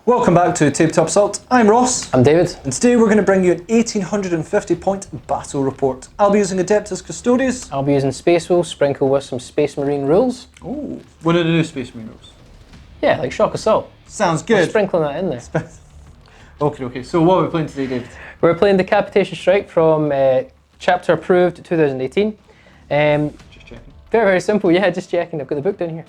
Welcome back to Tabletop Assault. I'm Ross. I'm David. And today we're going to bring you an 1850 point battle report. I'll be using Adeptus Custodes. I'll be using Space Wolves, sprinkled with some Space Marine rules. Ooh, one of the new Space Marine rules. Yeah, like Shock Assault. Sounds good. We're sprinkling that in there. Okay. So what are we playing today, David? We're playing Decapitation Strike from Chapter Approved 2018. Just checking. Very simple. Yeah, just checking. I've got the book down here.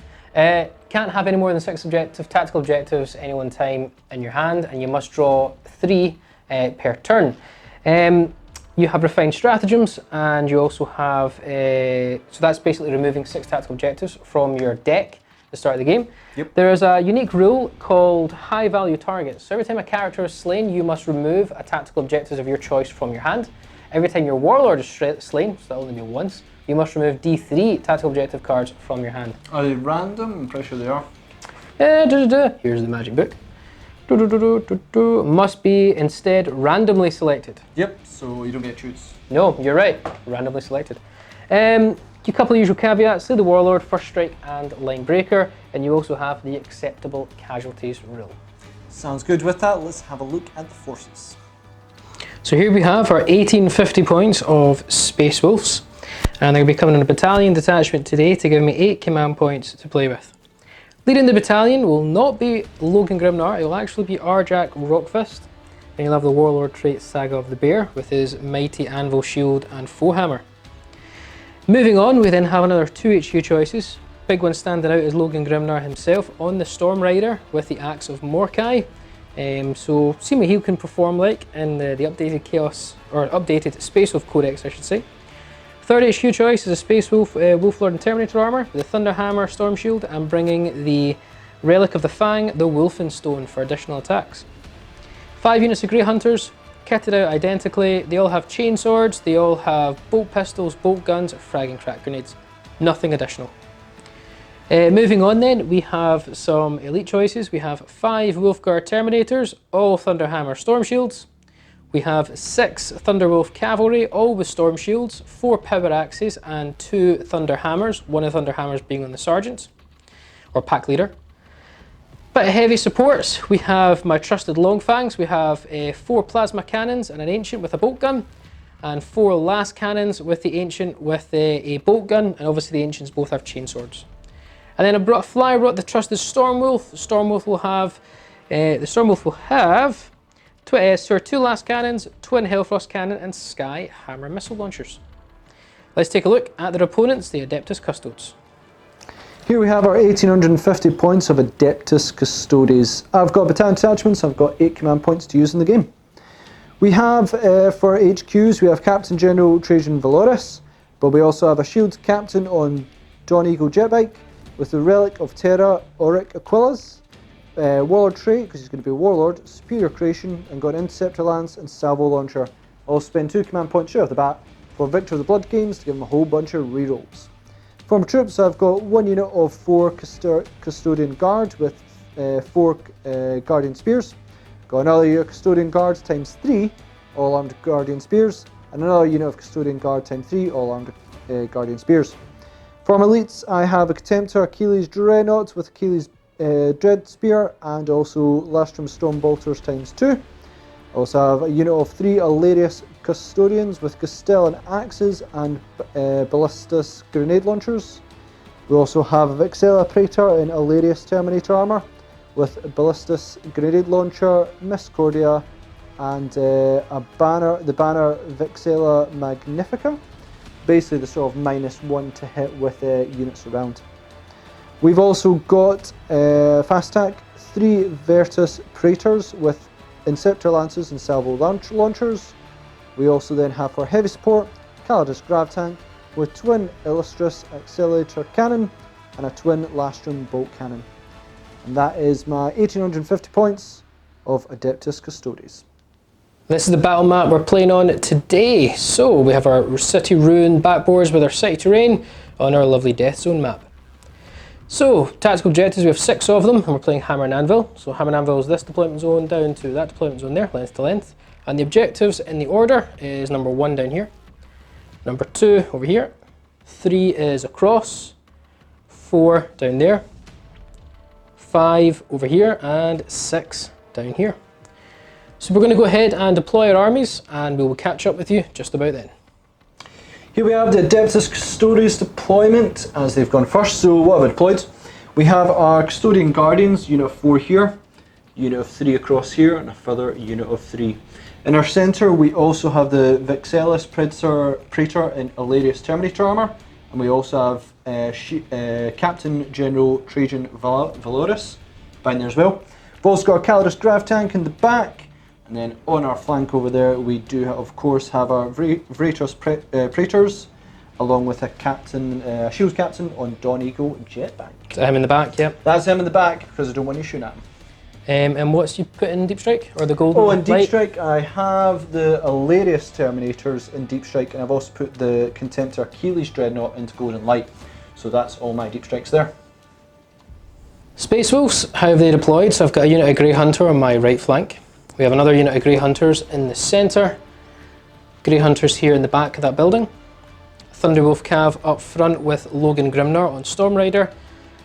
Can't have any more than 6 tactical objectives any one time in your hand, and you must draw 3 per turn. You have refined stratagems, and you also have, so that's basically removing 6 tactical objectives from your deck at the start of the game. Yep. There is a unique rule called high value targets. So every time a character is slain, you must remove a tactical objective of your choice from your hand. Every time your warlord is slain, so that'll only be once, you must remove D3 tactical objective cards from your hand. Are they random? I'm pretty sure they are. Here's the magic book. Must be instead randomly selected. Yep, so you don't get to choose. No, you're right, randomly selected. A couple of usual caveats: slay the warlord, first strike, and line breaker, and you also have the acceptable casualties rule. Sounds good. With that, let's have a look at the forces. So here we have our 1850 points of Space Wolves, and they'll be coming in a battalion detachment today to give me 8 command points to play with. Leading the battalion will not be Logan Grimnar, it will actually be Arjak Rockfist, and you'll have the warlord trait Saga of the Bear with his mighty Anvil shield and foehammer. Moving on, we then have another 2 HQ choices. Big one standing out is Logan Grimnar himself on the Storm Rider with the Axe of Morkai. So see what he can perform like in the updated Chaos, or updated Space Wolf Codex I should say. Third HQ choice is a Space Wolf, Wolflord and Terminator armor with the Thunder Hammer Storm Shield, and bringing the Relic of the Fang, the Wolfen Stone, for additional attacks. 5 units of Grey Hunters, kitted out identically. They all have chain swords, they all have bolt pistols, bolt guns, frag and crack grenades. Nothing additional. Moving on then, we have some elite choices. We have 5 Wolfguard Terminators, all Thunder Hammer Storm Shields. We have 6 Thunderwolf Cavalry, all with Storm Shields, 4 Power Axes, and 2 Thunder Hammers, one of the Thunder Hammers being on the Sergeant, or Pack Leader. Bit of heavy supports, we have my trusted Longfangs. We have 4 Plasma Cannons and an Ancient with a Bolt Gun, and 4 Last Cannons with the Ancient with a Bolt Gun, and obviously the Ancients both have Chain Swords. And then I brought the trusted Stormwolf. The Stormwolf will have 2 Last Cannons, Twin Hellfrost Cannon, and Sky Hammer Missile Launchers. Let's take a look at their opponents, the Adeptus Custodes. Here we have our 1850 points of Adeptus Custodes. I've got battalion detachments, I've got 8 command points to use in the game. We have, for HQs, we have Captain General Trajan Valoris, but we also have a Shield Captain on Dawn Eagle Jetbike, with the Relic of Terra, Auric Aquilas, Warlord trait, because he's going to be a Warlord, Superior Creation, and got an Interceptor Lance and Salvo Launcher. I'll spend 2 command points straight off the bat for Victor of the Blood Games to give him a whole bunch of rerolls. For my troops, I've got 1 unit of 4 Custodian Guard with 4 Guardian Spears. Got another unit of Custodian Guards times 3 all armed Guardian Spears, and another unit of Custodian Guard times 3 all armed Guardian Spears. For my elites, I have a Contemptor Achilles Dreadnought with Achilles Dread Spear, and also Lastrum Storm Bolters times 2. I also have a unit of 3 Alarius Custodians with Castellan Axes and Ballistus Grenade Launchers. We also have a Vixella Praetor in Alarius Terminator armor with Ballistus Grenade Launcher, Miscordia, and the banner Vixella Magnifica. Basically the sort of -1 to hit with units around. We've also got fast attack 3 Vertus Praetors with Inceptor Lances and Salvo Launchers. We also then have for heavy support Calidus Grav Tank with twin Illustris Accelerator Cannon and a twin Lastrum Bolt Cannon. And that is my 1850 points of Adeptus Custodes. This is the battle map we're playing on today. So we have our city ruin backboards with our city terrain on our lovely Death Zone map. So tactical objectives, we have 6 of them, and we're playing Hammer and Anvil. So Hammer and Anvil is this deployment zone down to that deployment zone there, length to length. And the objectives in the order is number 1 down here, number 2 over here, 3 is across, 4 down there, 5 over here, and 6 down here. So we're going to go ahead and deploy our armies, and we will catch up with you just about then. Here we have the Adeptus Custodes deployment as they've gone first. So what have I deployed? We have our Custodian Guardians, unit of 4 here, unit of 3 across here, and a further unit of 3. In our centre we also have the overzealous Praetor in Hilarious Terminator armour, and we also have Captain General Trajan Valoris behind there as well. We've also got a Calidus Grav tank in the back, and then on our flank over there we do of course have our Vratos Praetors, along with a captain, Shields Captain on Dawn Eagle Jetbank. Is that him in the back? Yep. That's him in the back because I don't want you shooting at him. And what's you put in Deep Strike, or the golden? Oh, in Deep Strike I have the Hilarious Terminators in Deep Strike, and I've also put the Contemptor Achilles Dreadnought into Golden Light. So that's all my Deep Strikes there. Space Wolves, how have they deployed? So I've got a unit of Grey Hunter on my right flank. We have another unit of Grey Hunters in the centre. Grey Hunters here in the back of that building. Thunderwolf Cav up front with Logan Grimnar on Storm Rider.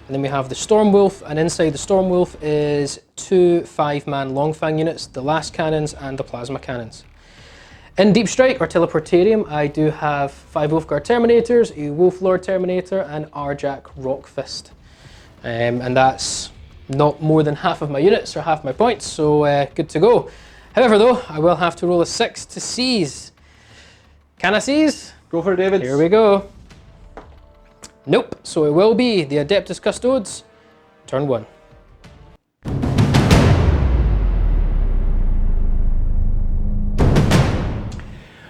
And then we have the Stormwolf, and inside the Stormwolf is 2 5-man Longfang units, the Last Cannons and the Plasma Cannons. In Deep Strike, or Teleportarium, I do have 5 Wolfguard Terminators, a Wolflord Terminator, and Arjak Rockfist. And that's not more than half of my units, or half my points, so good to go. However though, I will have to roll a 6 to seize. Can I seize? Go for it, David. Here we go. Nope, so it will be the Adeptus Custodes, turn 1.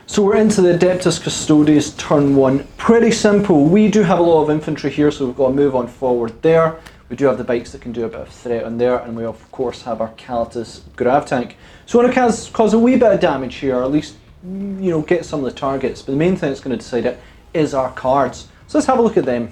So we're into the Adeptus Custodes turn 1. Pretty simple. We do have a lot of infantry here, so we've got to move on forward there. We do have the bikes that can do a bit of threat on there, and we of course have our Calidus Grav tank. So we want to cause a wee bit of damage here, or at least get some of the targets, but the main thing that's going to decide it is our cards. So let's have a look at them.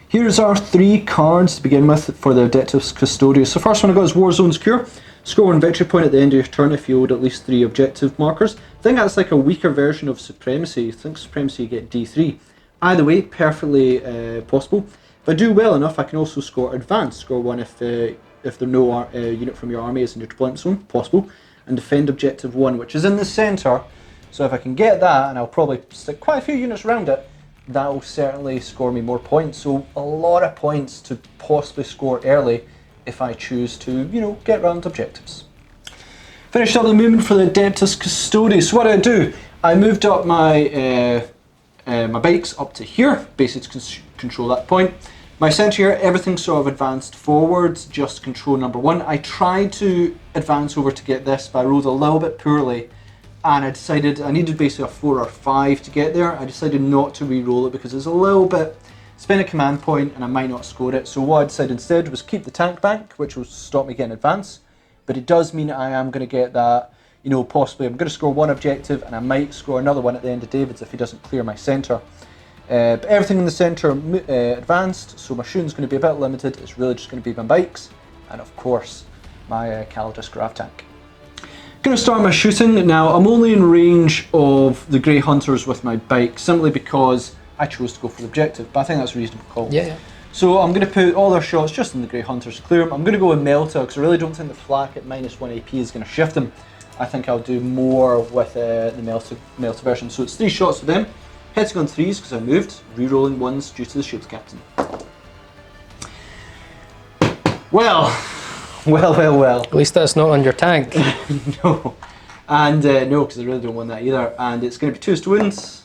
Here's our 3 cards to begin with for the Adeptus Custodes. So first one I got is War Zones Cure. Score 1 victory point at the end of your turn if you hold at least 3 objective markers. I think that's like a weaker version of Supremacy. I think Supremacy you get D3. Either way, perfectly possible. If I do well enough, I can also score Advance. Score 1 if there no unit from your army is in your deployment zone. Possible. And Defend Objective 1, which is in the centre. So if I can get that, and I'll probably stick quite a few units around it, that will certainly score me more points. So a lot of points to possibly score early if I choose to, get around objectives. Finished up the movement for the Adeptus Custodes. So what did I do? I moved up my my bikes up to here, basically to control that point. My centre here, everything sort of advanced forwards, just to control number 1. I tried to advance over to get this, but I rolled a little bit poorly. And I decided I needed basically a 4 or 5 to get there. I decided not to re-roll it because it's a little bit, spend a command point and I might not score it. So what I decided instead was keep the tank bank, which will stop me getting advance. But it does mean I am going to get that, possibly I'm going to score 1 objective and I might score another one at the end of David's if he doesn't clear my centre. But everything in the centre advanced, so my shooting's going to be a bit limited. It's really just going to be my bikes and of course my Calidus Grav tank. Going to start my shooting. Now I'm only in range of the Grey Hunters with my bike simply because I chose to go for the objective, but I think that's a reasonable call. Yeah. So I'm going to put all their shots just in the Grey Hunters to clear them. I'm going to go with Melta because I really don't think the flak at -1 AP is going to shift them. I think I'll do more with the Melta version. So it's 3 shots for them. Hitting on 3s because I moved, re-rolling 1s due to the Shield Captain. Well. At least that's not on your tank. No. And no, because I really don't want that either. And it's going to be 2s to wounds.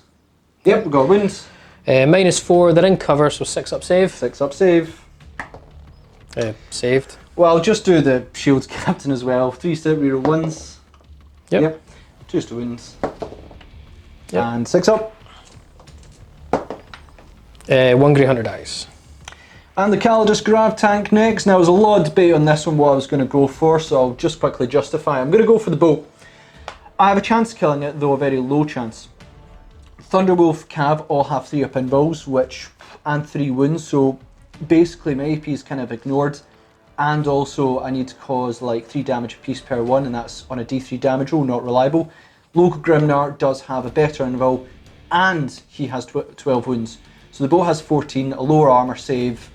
Yep, we've got wounds. -4, they're in cover, so 6 up save. 6 up save. Saved. Well, I'll just do the Shields Captain as well. 3s to reroll 1s. Yep. 2s to wounds. Yep. And 6 up. 1 Grey Hunter dies. And the Calidus Grav tank next. Now there's a lot of debate on this one what I was going to go for, so I'll just quickly justify. I'm going to go for the boat. I have a chance of killing it, though a very low chance. Thunderwolf Cav all have 3 up inballs, and 3 wounds, so basically my AP is kind of ignored. And also I need to cause like 3 damage apiece per 1, and that's on a D3 damage roll, not reliable. Local Grimnar does have a better Anvil, and he has 12 wounds. So the bow has 14, a lower armour save,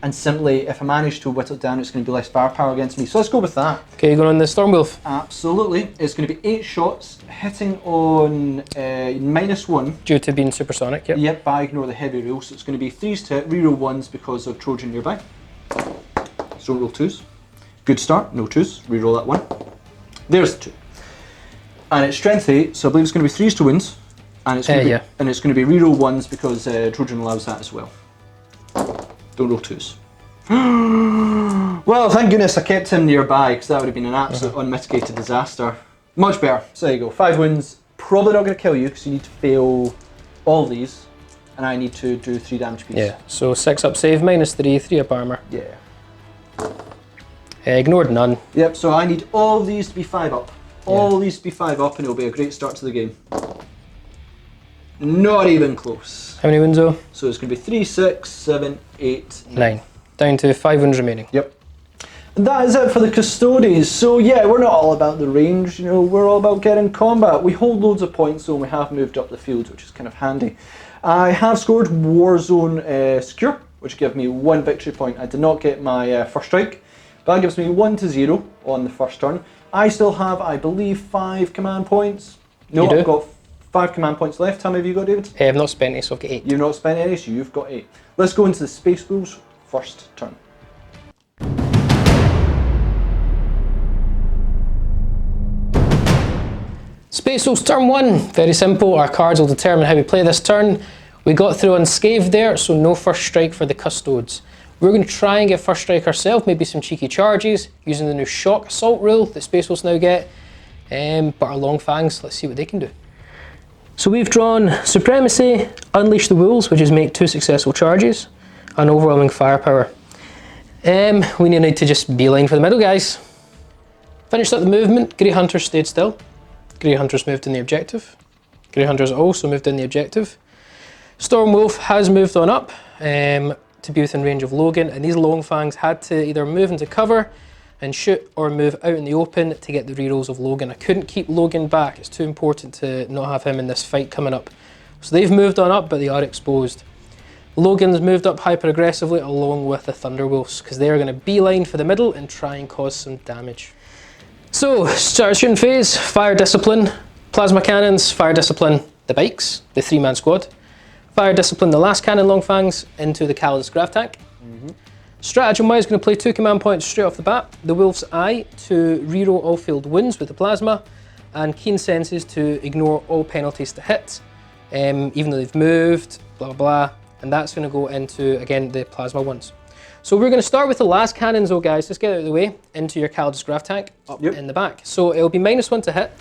and simply, if I manage to whittle it down, it's going to be less firepower against me. So let's go with that. Okay, going on the Stormwolf. Absolutely. It's going to be 8 shots, hitting on -1. Due to being supersonic, yep. Yep, but I ignore the heavy roll, so it's going to be 3s to hit, reroll 1s because of Trojan nearby. So don't roll 2s. Good start, no 2s. Reroll that 1. There's the 2. And it's strength 8, so I believe it's going to be 3s to wins. And it's going to be reroll 1s because Trojan allows that as well. Don't roll 2s. Well, thank goodness I kept him nearby, because that would have been an absolute unmitigated disaster. Much better. So there you go. 5 wins. Probably not going to kill you, because you need to fail all these, and I need to do 3 damage piece. Yeah, so 6 up save, -3, 3 up armor. Yeah. Ignored none. Yep, so I need all these to be 5 up. All these to be 5 up, and it'll be a great start to the game. Not even close. How many wins though? So it's going to be 3, 6, 7, 8, 9. Down to 5 wins remaining. Yep. And that is it for the Custodes. So yeah, we're not all about the range, you know, we're all about getting combat. We hold loads of points, so we have moved up the field, which is kind of handy. I have scored Warzone Secure, which gave me 1 victory point. I did not get my first strike, but that gives me 1 to 0 on the first turn. I still have, I believe, 5 command points. No, You do? I've got 5 command points left. How many have you got, David? I've not spent any, so I've got 8. You've not spent any, so you've got 8. Let's go into the Space Wolves first turn. Space Wolves turn 1. Very simple. Our cards will determine how we play this turn. We got through unscathed there, so no first strike for the Custodes. We're going to try and get first strike ourselves, maybe some cheeky charges, using the new shock assault rule that Space Wolves now get. But our long fangs, let's see what they can do. So we've drawn Supremacy, Unleash the Wolves, which is make 2 successful charges, and overwhelming firepower. We need to just beeline for the middle, guys. Finished up the movement. Grey Hunters stayed still. Grey Hunters moved in the objective. Grey Hunters also moved in the objective. Stormwolf has moved on up to be within range of Logan, and these long fangs had to either move into cover and shoot or move out in the open to get the rerolls of Logan. I couldn't keep Logan back. It's too important to not have him in this fight coming up. So they've moved on up, but they are exposed. Logan's moved up hyper aggressively along with the Thunderwolves, because they're going to beeline for the middle and try and cause some damage. So, start shooting phase, fire discipline, plasma cannons, fire discipline, the bikes, the 3-man squad. Fire discipline, the last cannon long fangs into the Callus grav tank. Stratagem wise, going to play 2 command points straight off the bat. The Wolf's Eye to reroll all field wounds with the plasma, and Keen Senses to ignore all penalties to hit, even though they've moved, blah blah blah. And that's going to go into, again, the plasma ones. So we're going to start with the last cannons though, guys. Let's get out of the way into your Callus grav tank up in the back. So it'll be -1 to hit,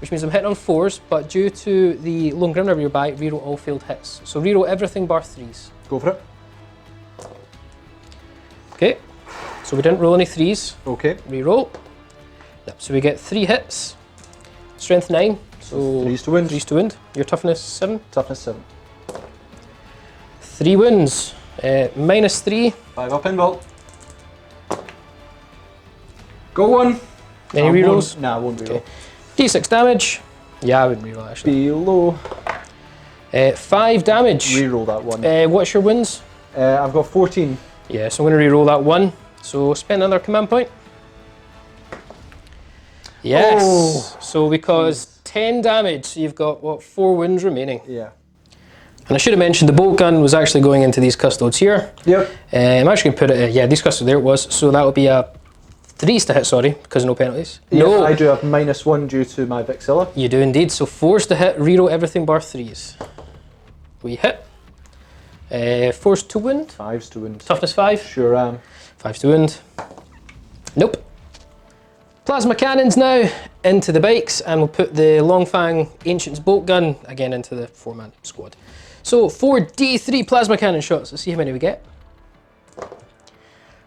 which means I'm hitting on 4s, but due to the Lone Grim River nearby, reroll all field hits. So reroll everything bar 3s. Go for it. Okay, so we didn't roll any 3s. Okay. Reroll. Yep, so we get 3 hits. Strength 9, so 3s to win. 3s to win. Your toughness 7. Toughness 7. 3 wins. -3. 5 up involved. Go 1. Any rerolls? Nah, I won't reroll. Okay. D6 damage. Yeah, I wouldn't reroll actually. Below. 5 damage. Reroll that 1. What's your wins? I've got 14. Yeah, so I'm going to reroll that 1. So spend another command point. Yes. Oh. So we caused 10 damage. So you've got, what, 4 wins remaining. Yeah. And I should have mentioned the bolt gun was actually going into these Custodes here. Yep. I'm actually going to put it, yeah, these Custodes, there it was. So that will be a 3s to hit, sorry, because no penalties. Yeah, No, I do have -1 due to my Vixilla. you do indeed. So 4s to hit, reroll everything bar 3s. We hit. 4s to wound. 5s to wound. Toughness 5. Sure am. 5s to wound. Nope. Plasma cannons now into the bikes, and we'll put the Longfang Ancient's bolt gun again into the 4-man squad. So 4d3 plasma cannon shots. Let's see how many we get.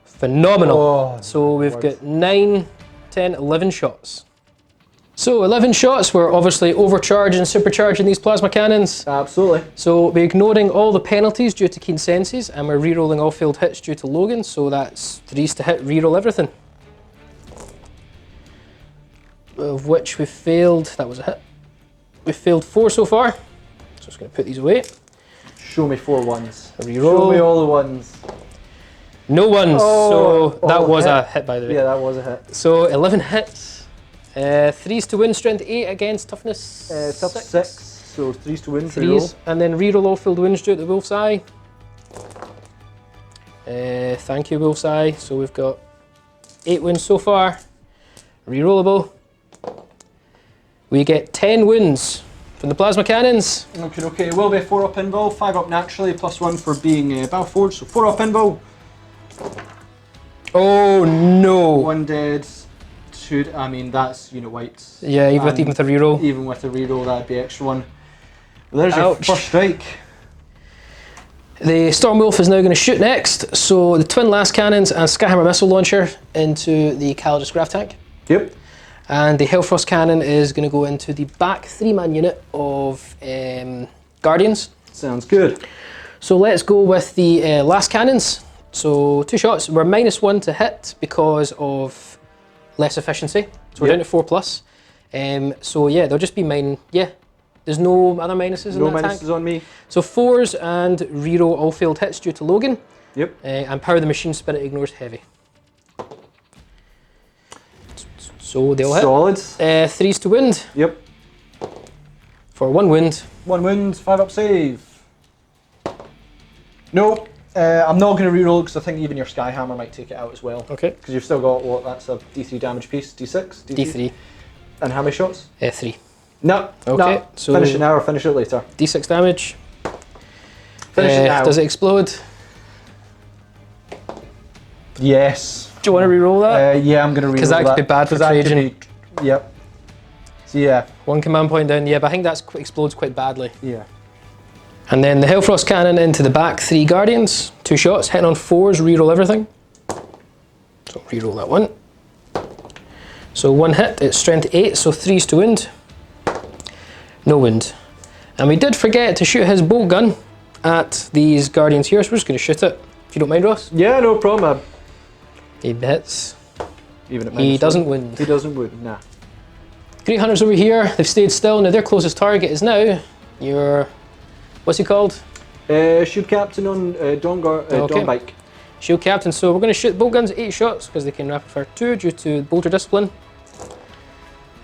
Phenomenal. Oh, so we've got 9, 10, 11 shots. So 11 shots, we're obviously overcharging, supercharging these plasma cannons. Absolutely. So we're ignoring all the penalties due to Keen Senses, and we're re-rolling all failed hits due to Logan, so that's 3s to hit, re-roll everything. Of which we failed, that was a hit. We've failed 4 so far, so I'm just going to put these away. Show me 4 ones. Reroll. Show me all the ones. No ones. So that was hit. a hit, by the way. Yeah, that was a hit. So 11 hits. 3s to win, strength 8 against toughness Tough 6. So 3s to win. 3s. And then reroll all field wins due at the Wolf's Eye. Thank you, Wolf's Eye. So we've got 8 wins so far. Rerollable. We get 10 wins from the plasma cannons. Okay. It will be a 4-up invul, 5-up naturally, +1 for being battle forged. So 4-up invul. Oh no! 1 dead. 2. I mean, that's unit whites. Yeah, even with a reroll. Even with a reroll, that'd be extra 1. Well, there's your Ouch. first strike. The Stormwolf is now going to shoot next. So the twin last cannons and Skyhammer missile launcher into the Calidus Graph tank. Yep. And the Hellfrost cannon is going to go into the back 3-man unit of Guardians. Sounds good. So let's go with the last cannons. So 2 shots. We're -1 to hit because of less efficiency. So we're down to 4+. So yeah, they'll just be mine. Yeah, there's no other minuses in No that minuses tank. on me. So 4s and reroll all failed hits due to Logan. Yep. And power the machine spirit ignores heavy. So they'll hit. Solid. 3s to wind Yep. for 1 wind. 1 wind, 5-up save. No, I'm not going to reroll because I think even your Skyhammer might take it out as well. Okay. Because you've still got, what, that's a D3 damage piece, D6? D3. And how many shots? 3. No, Okay, no. so- Finish it now or finish it later. D6 damage. Finish it now. Does it explode? Yes. Do you want to reroll that? Yeah, I'm going to reroll that. Because that could be bad for 'Cause that could Trajan. be- Yep. So yeah. 1 command point down, yeah, but I think that explodes quite badly. Yeah. And then the Hellfrost cannon into the back 3 Guardians. 2 shots, hitting on 4s, reroll everything. So reroll that one. So 1 hit, it's strength 8, so 3s to wind. No wind. And we did forget to shoot his bolt gun at these Guardians here, so we're just going to shoot it. If you don't mind, Ross. Yeah, no problem. He hits. Even at He -1. doesn't wind. He doesn't win, nah. Great Hunters over here, they've stayed still. Now their closest target is now your, what's he called? Shield Captain on Okay. Dawn Bike. Shield Captain. So we're going to shoot bolt guns 8 shots because they can rapid fire 2 due to bolter discipline.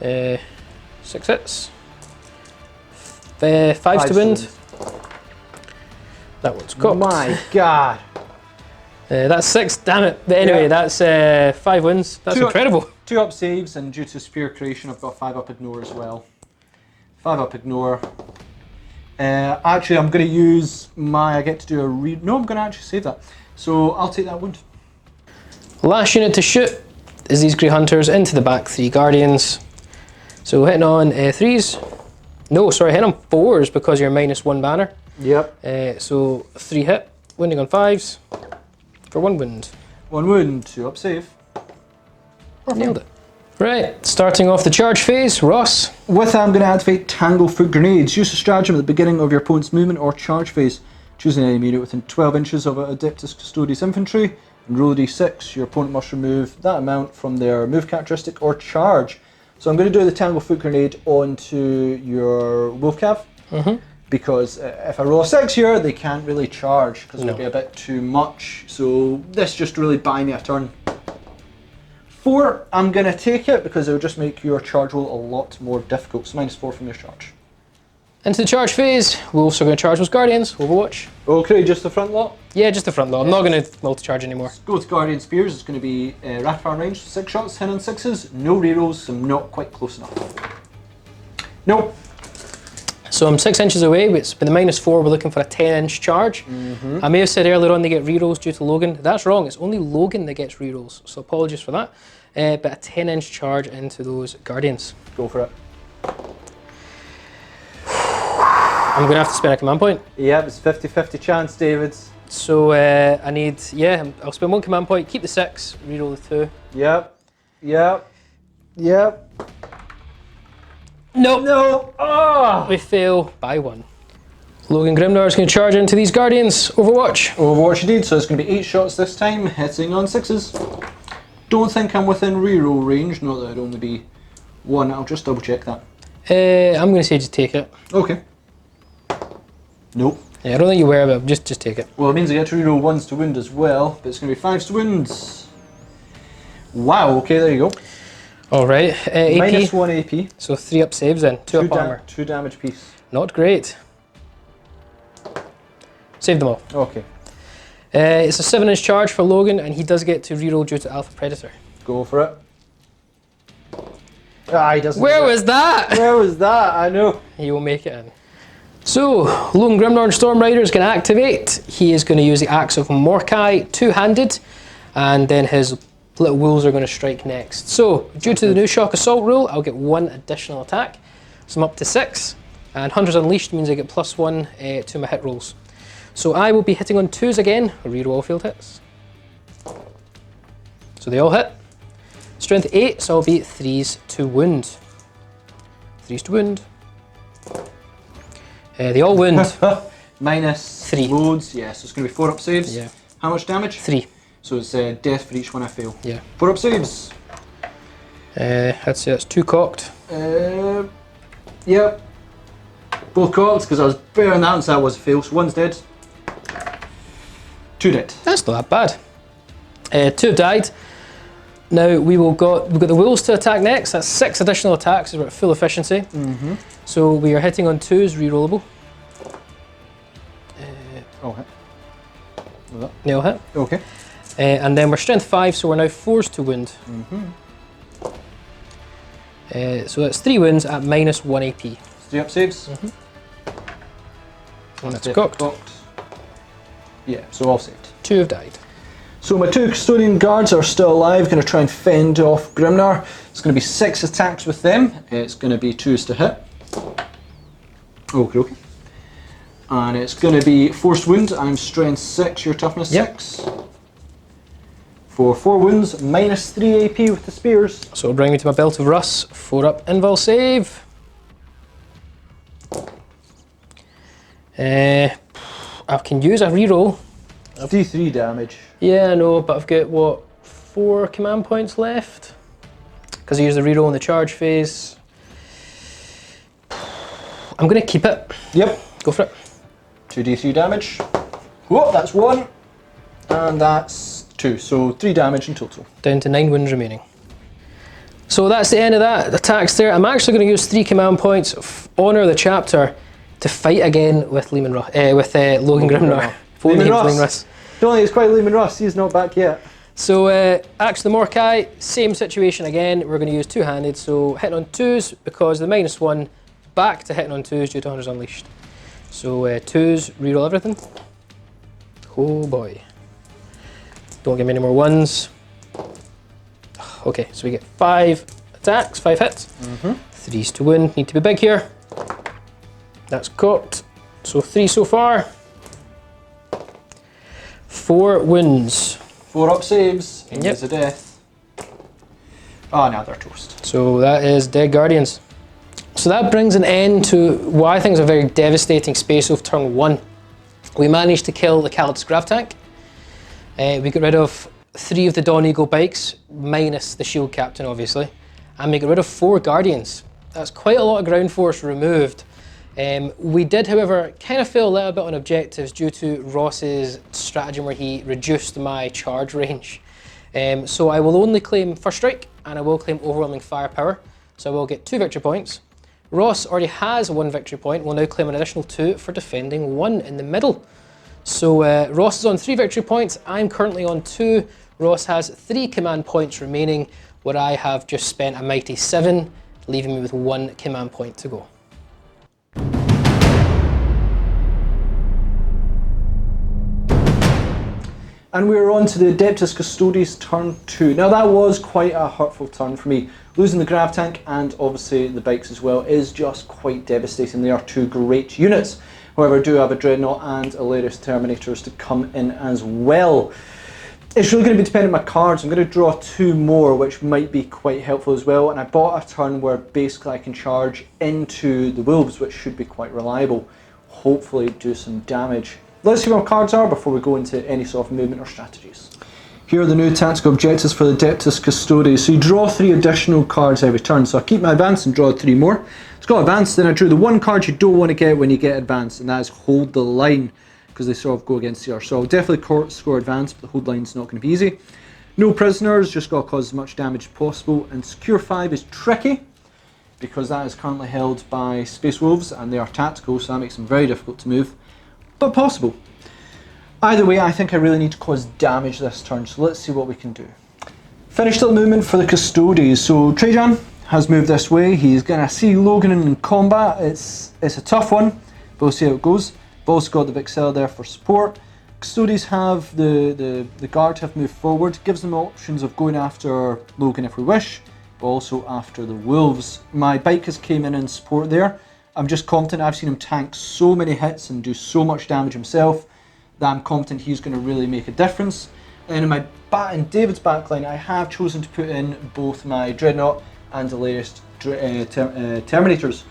6 hits. 5s to wind. That one's cocked. My God. That's 6, damn it. But anyway, Yeah. that's 5 wins. That's 2 incredible. 2-up saves, and due to Spear Creation, I've got 5-up Ignore as well. 5-up Ignore. Actually, I'm going to use my. I get to do a read. No, I'm going to actually save that. So I'll take that wound. Last unit to shoot is these Grey Hunters into the back 3 Guardians. So hitting on 3s. No, sorry, hitting on 4s because you're -1 banner. Yep. So 3 hit, winding on 5s for 1 wind. 1 wound, 2-up save. Nailed it. Right, starting off the charge phase, Ross. With that, I'm going to activate Tangle Foot Grenades. Use a stratagem at the beginning of your opponent's movement or charge phase. Choose an enemy unit within 12 inches of Adeptus Custodes infantry and roll a d6. Your opponent must remove that amount from their move characteristic or charge. So I'm going to do the Tangle Foot Grenade onto your Wolfcav. Because if I roll a 6 here, they can't really charge because it'll be a bit too much. So this just really buy me a turn. 4, I'm going to take it because it will just make your charge roll a lot more difficult. So -4 from your charge. Into the charge phase, we're also going to charge those Guardians, Overwatch. Okay, just the front lot. Yeah, just the front lot. I'm not going to multi-charge anymore. Go to Guardian Spears. It's going to be rapid fire range, 6 shots, 10 on 6s. No rerolls, so I'm not quite close enough. Nope. So I'm 6 inches away, but it's been the -4, we're looking for a 10-inch charge. I may have said earlier on they get rerolls due to Logan. That's wrong, it's only Logan that gets rerolls, so apologies for that. But a 10-inch charge into those Guardians. Go for it. I'm going to have to spend a command point. Yeah, it's 50-50 chance, David. So I need, I'll spend 1 command point, keep the 6, reroll the 2. Yep. Yep. Yep. Nope. No. Oh! We fail by 1. Logan Grimnar is going to charge into these Guardians. Overwatch. Overwatch indeed, so it's going to be 8 shots this time, hitting on 6s. Don't think I'm within reroll range, not that it'd only be 1, I'll just double check that. I'm going to say just take it. Okay. Nope. Yeah, I don't think you wear it, but just take it. Well, it means I get to reroll 1s to wound as well, but it's going to be 5s to wounds. Wow, okay, there you go. Alright, AP. Minus 1 AP. So 3 up saves then, 2 up armor. 2 damage piece. Not great. Save them all. Okay. It's a 7-inch charge for Logan, and he does get to reroll due to Alpha Predator. Go for it. Ah, he doesn't. Where was that? Where was that? I know. He will make it in. So, Logan Grimnorn Storm Rider is going to activate. He is going to use the Axe of Mordecai two-handed, and then his little wolves are going to strike next. So, due to the new Shock Assault rule, I'll get 1 additional attack. So I'm up to 6, and Hunters Unleashed means I get +1 to my hit rolls. So I will be hitting on 2s again, reroll all field hits. So they all hit. Strength 8, so I'll be 3s to wound. 3s to wound. They all wound. Minus 3. loads, yes, so it's going to be 4 up saves. Yeah. How much damage? 3. So it's death for each one I fail. Yeah. 4 up saves. I'd say that's 2 cocked. Yep. Both cocked, because I was bearing that, so that was a fail. So 1's dead. 2 dead. That's not that bad. 2 have died. Now we've got the wolves to attack next. That's 6 additional attacks. We're at full efficiency. Mm-hmm. So we are hitting on 2s, rerollable. Oh, hit. Nail hit. Okay. And then we're strength 5, so we're now 4s to wound. Mm-hmm. So that's 3 wounds at minus 1 AP. 3 up saves. And that's cocked. Yeah, so all saved. 2 have died. So my 2 custodian guards are still alive, going to try and fend off Grimnar. It's going to be 6 attacks with them. It's going to be 2s to hit. Okay. And it's going to be forced wound. I'm strength 6, your toughness 6. For 4 wounds, minus 3 AP with the spears. So it'll bring me to my Belt of Russ. 4 up Anvil save. I can use a reroll. D3 damage. Yeah, I know, but I've got, what, 4 command points left? Because I used the reroll in the charge phase. I'm going to keep it. Yep. Go for it. 2d3 damage. Whoa, that's 1. And that's 2. So 3 damage in total. Down to 9 wounds remaining. So that's the end of that. Attacks there. I'm actually going to use 3 command points, Honour the Chapter, to fight again with Logan Grimnar. Lehman Russ. Don't think it's quite Lehman Russ, he's not back yet. So Axe the Mordecai, same situation again. We're going to use two-handed, so hitting on 2s because the -1 back to hitting on 2s due to Hunters Unleashed. So 2s, reroll everything. Oh boy. Don't give me any more 1s. Okay, so we get 5 attacks, 5 hits. 3s to win, need to be big here. That's cocked. So 3 so far. 4 wounds. 4 up saves. Yep. Is a death. Oh, now they're toast. So that is Dead Guardians. So that brings an end to what I think is a very devastating Space Wolf turn 1. We managed to kill the Calip's Grav Tank. We got rid of 3 of the Dawn Eagle bikes, minus the Shield Captain obviously. And we got rid of 4 Guardians. That's quite a lot of ground force removed. We did, however, kind of fail a little bit on objectives due to Ross's stratagem where he reduced my charge range. So I will only claim First Strike and I will claim Overwhelming Firepower. So I will get 2 victory points. Ross already has 1 victory point. We'll now claim an additional 2 for defending 1 in the middle. So Ross is on 3 victory points. I'm currently on 2. Ross has 3 command points remaining, where I have just spent a mighty 7, leaving me with 1 command point to go. And we're on to the Adeptus Custodes turn 2. Now that was quite a hurtful turn for me. Losing the Grav Tank and obviously the bikes as well is just quite devastating. They are 2 great units. However, I do have a Dreadnought and Hilarious Terminators to come in as well. It's really going to be dependent on my cards. I'm going to draw 2 more, which might be quite helpful as well. And I bought a turn where basically I can charge into the Wolves, which should be quite reliable. Hopefully do some damage. Let's see what our cards are before we go into any sort of movement or strategies. Here are the new tactical objectives for the Adeptus Custodes. So you draw 3 additional cards every turn. So I keep my advance and draw 3 more. It's got advanced, then I drew the one card you don't want to get when you get advanced, and that is hold the line, because they sort of go against the other. So I'll definitely score advanced, but the hold line's not going to be easy. No prisoners, just got to cause as much damage as possible. And secure 5 is tricky, because that is currently held by Space Wolves, and they are tactical, so that makes them very difficult to move, but possible. Either way, I think I really need to cause damage this turn, so let's see what we can do. Finished the movement for the Custodes. So Trajan has moved this way. He's going to see Logan in combat. It's a tough one, but we'll see how it goes. We've also got the Vixella there for support. Custodes have the guard have moved forward. Gives them options of going after Logan if we wish, but also after the Wolves. My bike has came in support there. I'm just confident. I've seen him tank so many hits and do so much damage himself that I'm confident he's going to really make a difference. And in David's backline, I have chosen to put in both my Dreadnought and Delirious Terminators.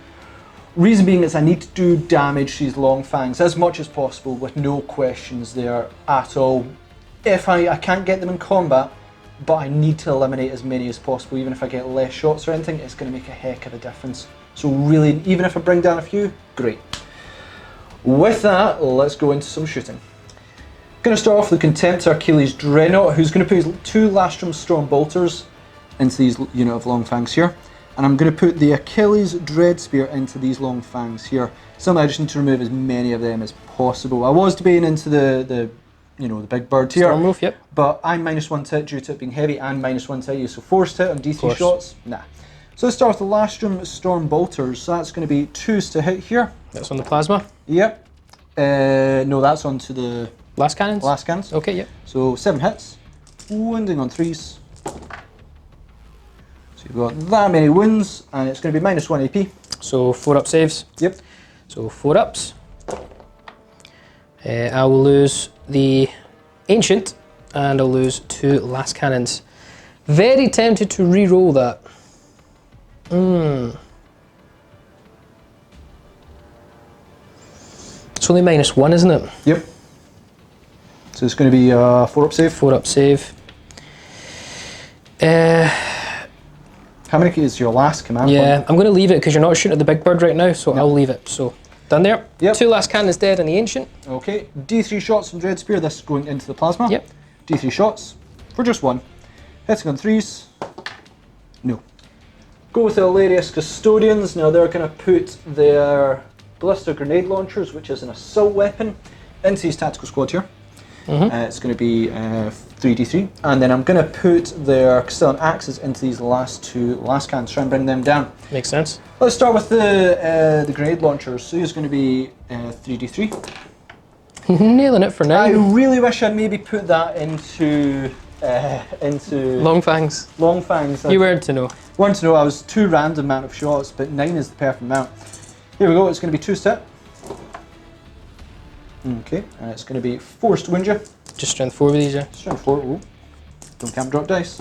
Reason being is I need to do damage to these long fangs as much as possible with no questions there at all. If I can't get them in combat, but I need to eliminate as many as possible, even if I get less shots or anything, it's going to make a heck of a difference. So really, even if I bring down a few, great. With that, let's go into some shooting. Going to start off with the Contempt Achilles Dreadnought, who's going to put his 2 Lastrum Storm Bolters into these unit of long fangs here. And I'm going to put the Achilles Dread Spear into these long fangs here. Something I just need to remove as many of them as possible. I was debating into the big bird here. Storm Wolf, yep. But I'm -1 to hit due to it being heavy and -1 to hit, so forced hit on D3 shots, nah. So let's start with the Lastrum Storm Bolters. So that's going to be 2s to hit here. That's on the plasma? Yep. No, that's onto the Last cannons? last cannons. Okay, yep. So 7 hits, wounding on 3s. So you've got that many wounds, and it's going to be -1 AP. So 4 up saves. Yep. So 4 ups. I will lose the Ancient, and I'll lose 2 last cannons. Very tempted to re-roll that. It's only -1, isn't it? Yep. So it's going to be 4 up save. 4 up save. How many is your last command Yeah, point? I'm going to leave it because you're not shooting at the big bird right now, so I'll leave it. So, done there. Yep. 2 last cannons dead on the Ancient. Okay, D3 shots from Dread Spear, this is going into the plasma. Yep. D3 shots for just 1. Hitting on 3s. No. Go with the Hilarious Custodians. Now they're going to put their Ballista Grenade Launchers, which is an assault weapon, into these tactical squad here. It's going to be 3d3, and then I'm going to put their Castilian Axes into these last 2 last cans, try and bring them down. Makes sense. Let's start with the grenade launchers. So he's going to be 3d3. Nailing it for now. I really wish I'd maybe put that into Long fangs. long fangs. You weren't to know. Want to know, I was 2 random amount of shots, but 9 is the perfect amount. Here we go. It's going to be 2 step. Okay, and it's going to be forced to wound you. Just strength 4 with these, yeah. Strength 4. Ooh. Don't camp drop dice.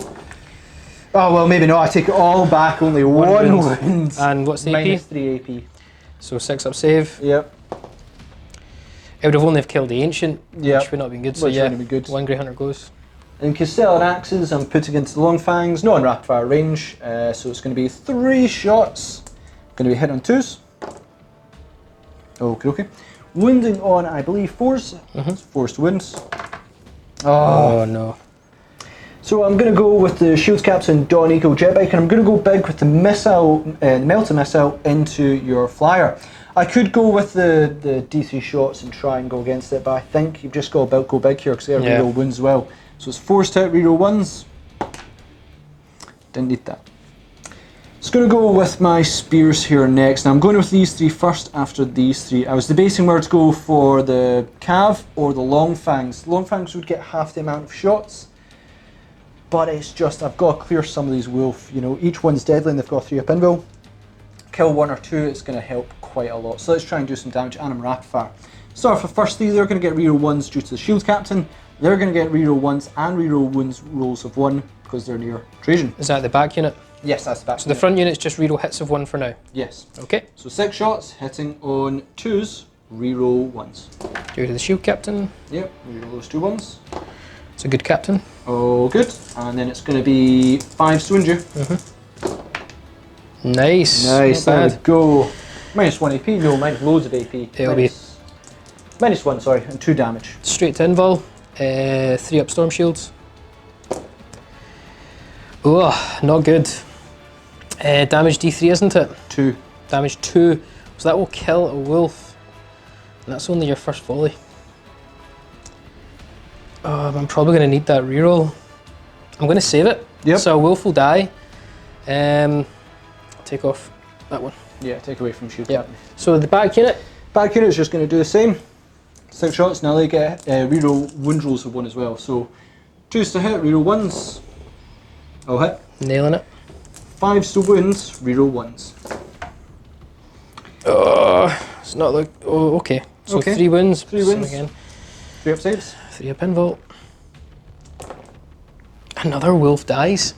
Oh well, maybe not. I take it all back. Only one wound. And what's the AP? -3 AP. So 6 up save. Yep. I would have only have killed the Ancient, Yep. which would not have been good. So Which yeah, wouldn't have been good. 1 Grey Hunter goes. And Castilian Axes I'm putting into the long fangs, not in rapid fire range, so it's going to be 3 shots. Going to be hit on 2s. Okay. Wounding on, I believe, 4s. Forced wounds. Oh no. So I'm going to go with the Shields Captain Dawn Eagle Jetbike, and I'm going to go big with the missile, Melta missile into your flyer. I could go with the D3 shots and try and go against it, but I think you've just got to go big here because they are reroll wounds as well. So it's forced hit, reroll 1s. Didn't need that. Just going to go with my spears here next. Now I'm going with these 3 first after these 3. I was debating where to go for the Cav or the Long Fangs. Long Fangs would get half the amount of shots, but it's just, I've got to clear some of these wolf. You know, each one's deadly and they've got 3 up Anvil. Kill 1 or 2, it's going to help quite a lot. So let's try and do some damage, and I'm rapid fire. Start for first 3, they're going to get reroll 1s due to the Shield Captain. They're going to get reroll 1s and reroll wounds rolls of 1 because they're near Trajan. Is that the back unit? Yes, that's the back. So the front unit's just reroll hits of 1 for now? Yes. Okay. So 6 shots, hitting on 2s, reroll 1s. Due to the Shield Captain. Yep, reroll those 2 1s. It's a good captain. Oh, good. And then it's going to be 5s to wound you. Nice. Nice, Not there bad. we go. Minus 1 AP, no, minus loads of AP. It'll be Minus 1, sorry, and 2 damage. straight to Anvil. 3 up storm shields. Oh, not good. Damage D3, isn't it? 2. Damage 2. So that will kill a wolf. And that's only your first volley. I'm probably going to need that reroll. I'm going to save it. Yep. So a wolf will die. Take off that one. Yeah, take away from shield. Yep. So the back unit. Back unit is just going to do the same. 6 shots, now they get reroll wound rolls of 1 as well. So 2s to hit, reroll 1s. I'll hit. Nailing it. 5s to wounds, reroll 1s. It's not like. Oh, okay. So Okay. 3 wounds. 3 Same wounds. again. 3 up saves. 3 up involt. Another wolf dies.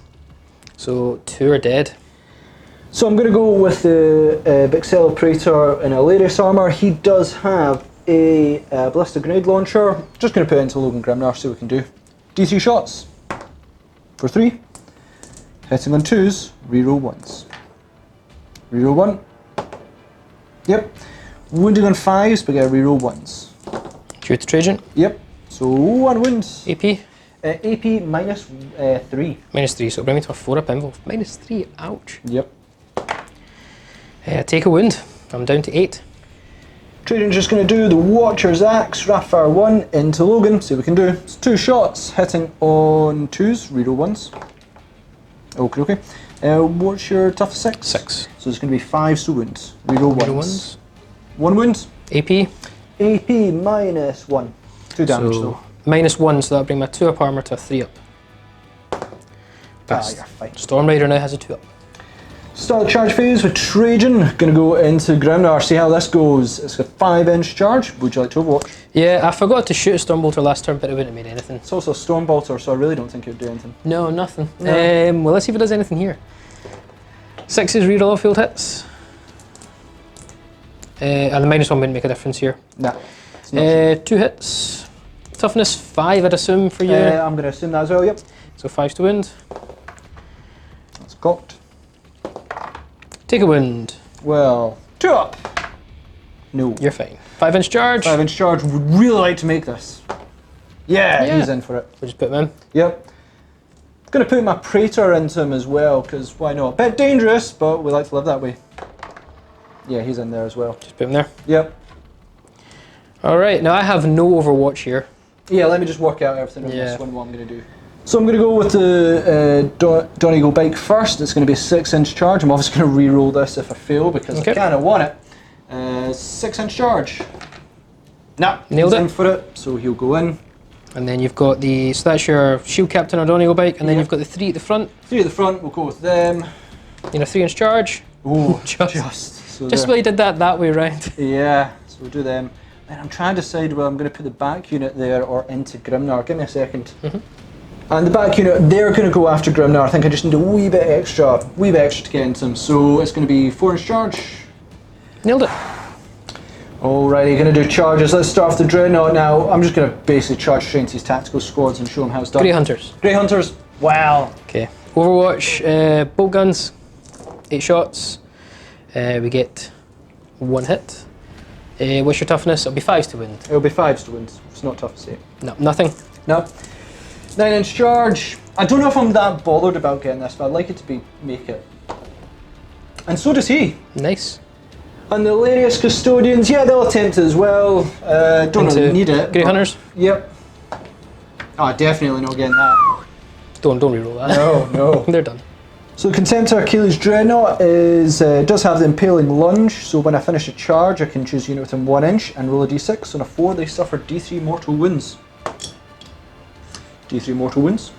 So 2 are dead. So I'm going to go with the Bixella Praetor in Hilarious armour. He does have a ballistic grenade launcher. Just going to put it into Logan Grimnar, see what we can do. D3 shots for 3. Hitting on 2s, reroll 1s. Reroll 1. Yep. Wounding on 5s, but get a reroll 1s. Due to Trajan. Yep. So 1 wound. AP. AP minus 3. Minus 3. So bring me to a 4 up involt. Minus 3. Ouch. Yep. Take a wound. I'm down to 8. Trajan's just going to do the Watcher's Axe, Rapfire 1 into Logan, see what we can do. It's 2 shots, hitting on 2s, reroll 1s. Okay, okay. What's your toughest 6? 6. So it's going to be 5s to wounds, reroll 1s. Reroll ones. 1 wound. AP. AP minus 1. 2 damage So though. minus 1, so that'll bring my 2 up armour to a 3 up. You're fine. Storm Rider now has a 2 up. Start the charge phase with Trajan. Going to go into Grimnar, see how this goes. It's a 5-inch charge. Would you like to overwatch? Yeah, I forgot to shoot a Stormbolter last turn, but it wouldn't have made anything. It's also a Stormbolter, so I really don't think it would do anything. No, nothing. No. Well, let's see if it does anything here. 6s reroll off field hits. And the minus 1 wouldn't make a difference here. Nah. It's not 2 hits. Toughness 5, I'd assume, for you. I'm going to assume that as well, yep. So 5s to wound. That's cocked. Take a wound. Well, 2 up. No. You're fine. 5-inch charge. 5-inch charge. Would really like to make this. Yeah, he's in for it. We'll just put him in. Yep. Going to put my Praetor into him as well, because why not? Bit dangerous, but we like to live that way. Yeah, he's in there as well. Just put him there. Yep. Alright, now I have no Overwatch here. Yeah, let me just work out everything on Yeah. this one, what I'm going to do. So I'm going to go with the Donegal bike first. It's going to be a 6-inch charge. I'm obviously going to re-roll this if I fail, because I kind of want it. 6-inch charge. Nah, Nailed he's it. in for it, so he'll go in. And then you've got the, so that's your Shield Captain or Donegal bike, and then you've got the 3 at the front. 3 at the front, we'll go with them. You know, 3-inch charge. Oh, Just So just there. why you did that way round. Yeah, so we'll do them. Then I'm trying to decide whether I'm going to put the back unit there or into Grimnar. Give me a second. And the back unit, they're going to go after Grimnar. I think I just need a wee bit extra to get into them. So it's going to be 4-inch charge. Nailed it. Alrighty, going to do charges. Let's start with the Dreadnought now. I'm just going to basically charge straight into these tactical squads and show them how it's done. Grey Hunters. Grey Hunters. Wow. Okay. Overwatch, bolt guns, 8 shots. We get 1 hit. What's your toughness? It'll be 5s to wound. It'll be 5s to win. It's not tough to say. No, nothing. No. 9-inch charge. I don't know if I'm that bothered about getting this, but I'd like it to make it. And so does he. Nice. And the Hilarious Custodians, yeah, they'll attempt it as well. Don't really need it. Grey but- Hunters. Yep. Oh, definitely not getting that. Don't reroll that. No, no. They're done. So Contemptor Achilles Dreadnought is does have the Impaling Lunge, so when I finish a charge I can choose a unit within 1 inch and roll a d6. On a 4 they suffer d3 mortal wounds. D3 mortal wounds.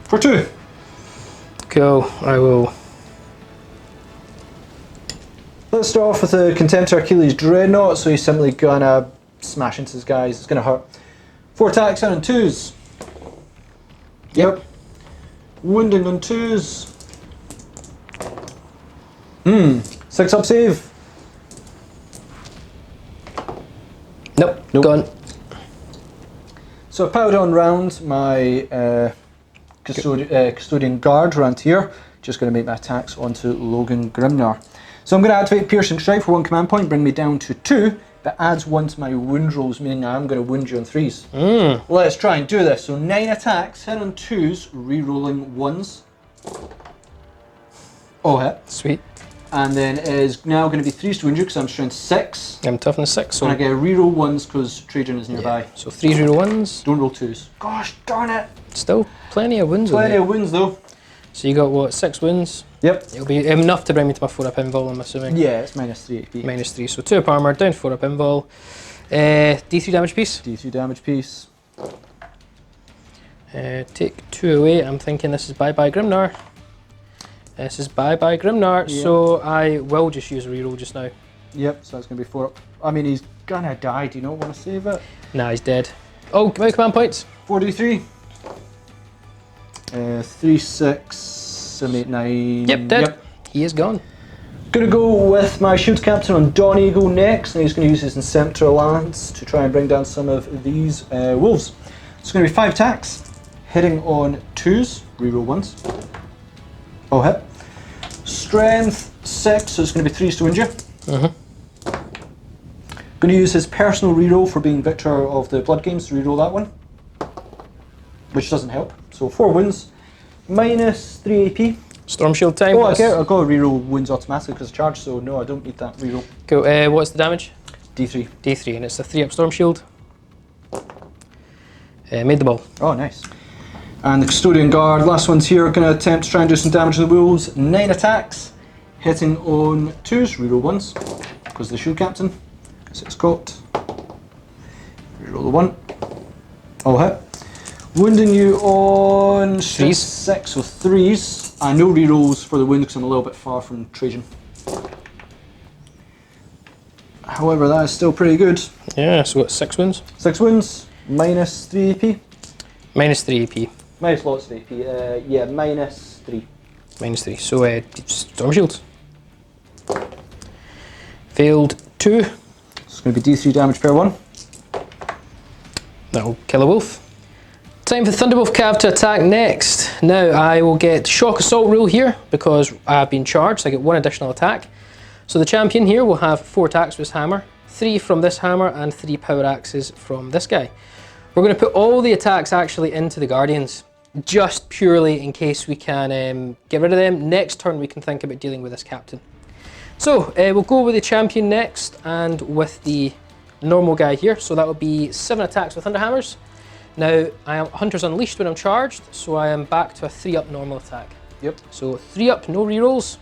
For 2. Cool. I will. Let's start off with the Contemptor Achilles Dreadnought, so he's simply gonna smash into his guys, it's gonna hurt. 4 attacks and 2s. Yep. Wounding on 2s. 6 up save. Nope. Gone. So I powered on round my Custodian Guard around here. Just going to make my attacks onto Logan Grimnar. So I'm going to activate Piercing Strike for 1 command point, bring me down to 2, but adds 1 to my wound rolls, meaning I am going to wound you on 3s. Let's try and do this. So 9 attacks, hit on 2s, re-rolling 1s. Oh, hit. Sweet. And then it is now going to be 3s to wound you because I'm strength 6. I'm toughness 6. So and I get a re-roll 1s because Trajan is nearby. Yeah. So 3 re-roll 1s. Don't roll 2s. Gosh darn it. Still plenty of wounds. Plenty of wounds though. So you got what, 6 wounds? Yep. It'll be enough to bring me to my 4-up invul, I'm assuming. Yeah, it's minus 3 AP. Minus 3, so 2-up armour, down to 4-up invul. D3 damage piece. D3 damage piece. Take 2 away. I'm thinking this is bye-bye Grimnar. This is bye-bye Grimnar, Yep. so I will just use a reroll just now. Yep, so that's going to be 4 up. I mean, he's gonna die. Do you not want to save it? Nah, he's dead. Oh, my command points. 4d3. 3, 6, 7, 8, 9. Yep, dead. He is gone. Gonna go with my Shield Captain on Dawn Eagle next, and he's going to use his Inceptor Lance to try and bring down some of these wolves. It's going to be 5 attacks, hitting on 2s, reroll 1s. Oh, hit. Strength 6, so it's going to be 3s to wound you. Going to use his personal reroll for being victor of the Blood Games to reroll that one, which doesn't help. So 4 wounds, minus 3 AP. Storm Shield time. Oh, okay, I've got to reroll wounds automatically because charge, so no, I don't need that reroll. Cool. What's the damage? D3. D3, and it's a 3-up Storm Shield. Made the ball. Oh, nice. And the Custodian Guard, last one's here, going to attempt to try and do some damage to the wolves. 9 attacks, hitting on 2s, reroll 1s, because the Shield Captain, because it's got. Reroll the 1. Oh, hit. Wounding you on 3s. 6, so 3s. And no rerolls for the wound because I'm a little bit far from Trajan. However, that is still pretty good. Yeah, so what, 6 wounds? 6 wounds, minus 3 AP. Minus 3 AP. Minus lots of AP, yeah, minus 3. Minus 3. So, Storm Shields. Failed 2. It's going to be D3 damage per 1. That'll kill a wolf. Time for Thunderwolf Cav to attack next. Now I will get Shock Assault rule here because I've been charged, so I get 1 additional attack. So the champion here will have 4 attacks with his hammer, 3 from this hammer and 3 power axes from this guy. We're going to put all the attacks actually into the Guardians, just purely in case we can get rid of them. Next turn we can think about dealing with this captain. So we'll go with the champion next and with the normal guy here. So that will be 7 attacks with Thunderhammers. Now, I am Hunter's Unleashed when I'm charged, so I am back to a 3-up normal attack. Yep. So 3-up, no rerolls.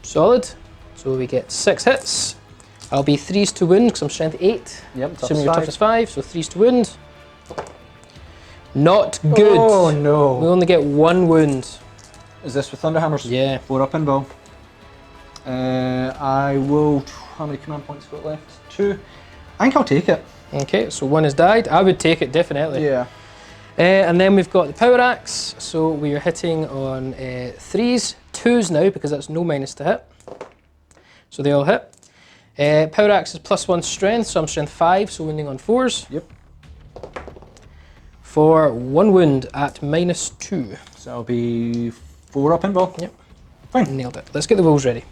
Solid. So we get 6 hits. I'll be 3s to wound because I'm strength 8. Yep, assuming your toughness 5, so 3s to wound. Not good. Oh no. We only get 1 wound. Is this with Thunderhammers? Yeah. 4 up invul. I will. How many command points got left? 2. I think I'll take it. Okay, so 1 has died. I would take it, definitely. Yeah. And then we've got the power axe, so we are hitting on 3s, 2s now because that's no minus to hit. So they all hit. Power axe is +1 strength, so I'm strength 5, so wounding on 4s. Yep. For 1 wound at -2. So that'll be 4 up invul. Yep. Fine. Nailed it. Let's get the wolves ready.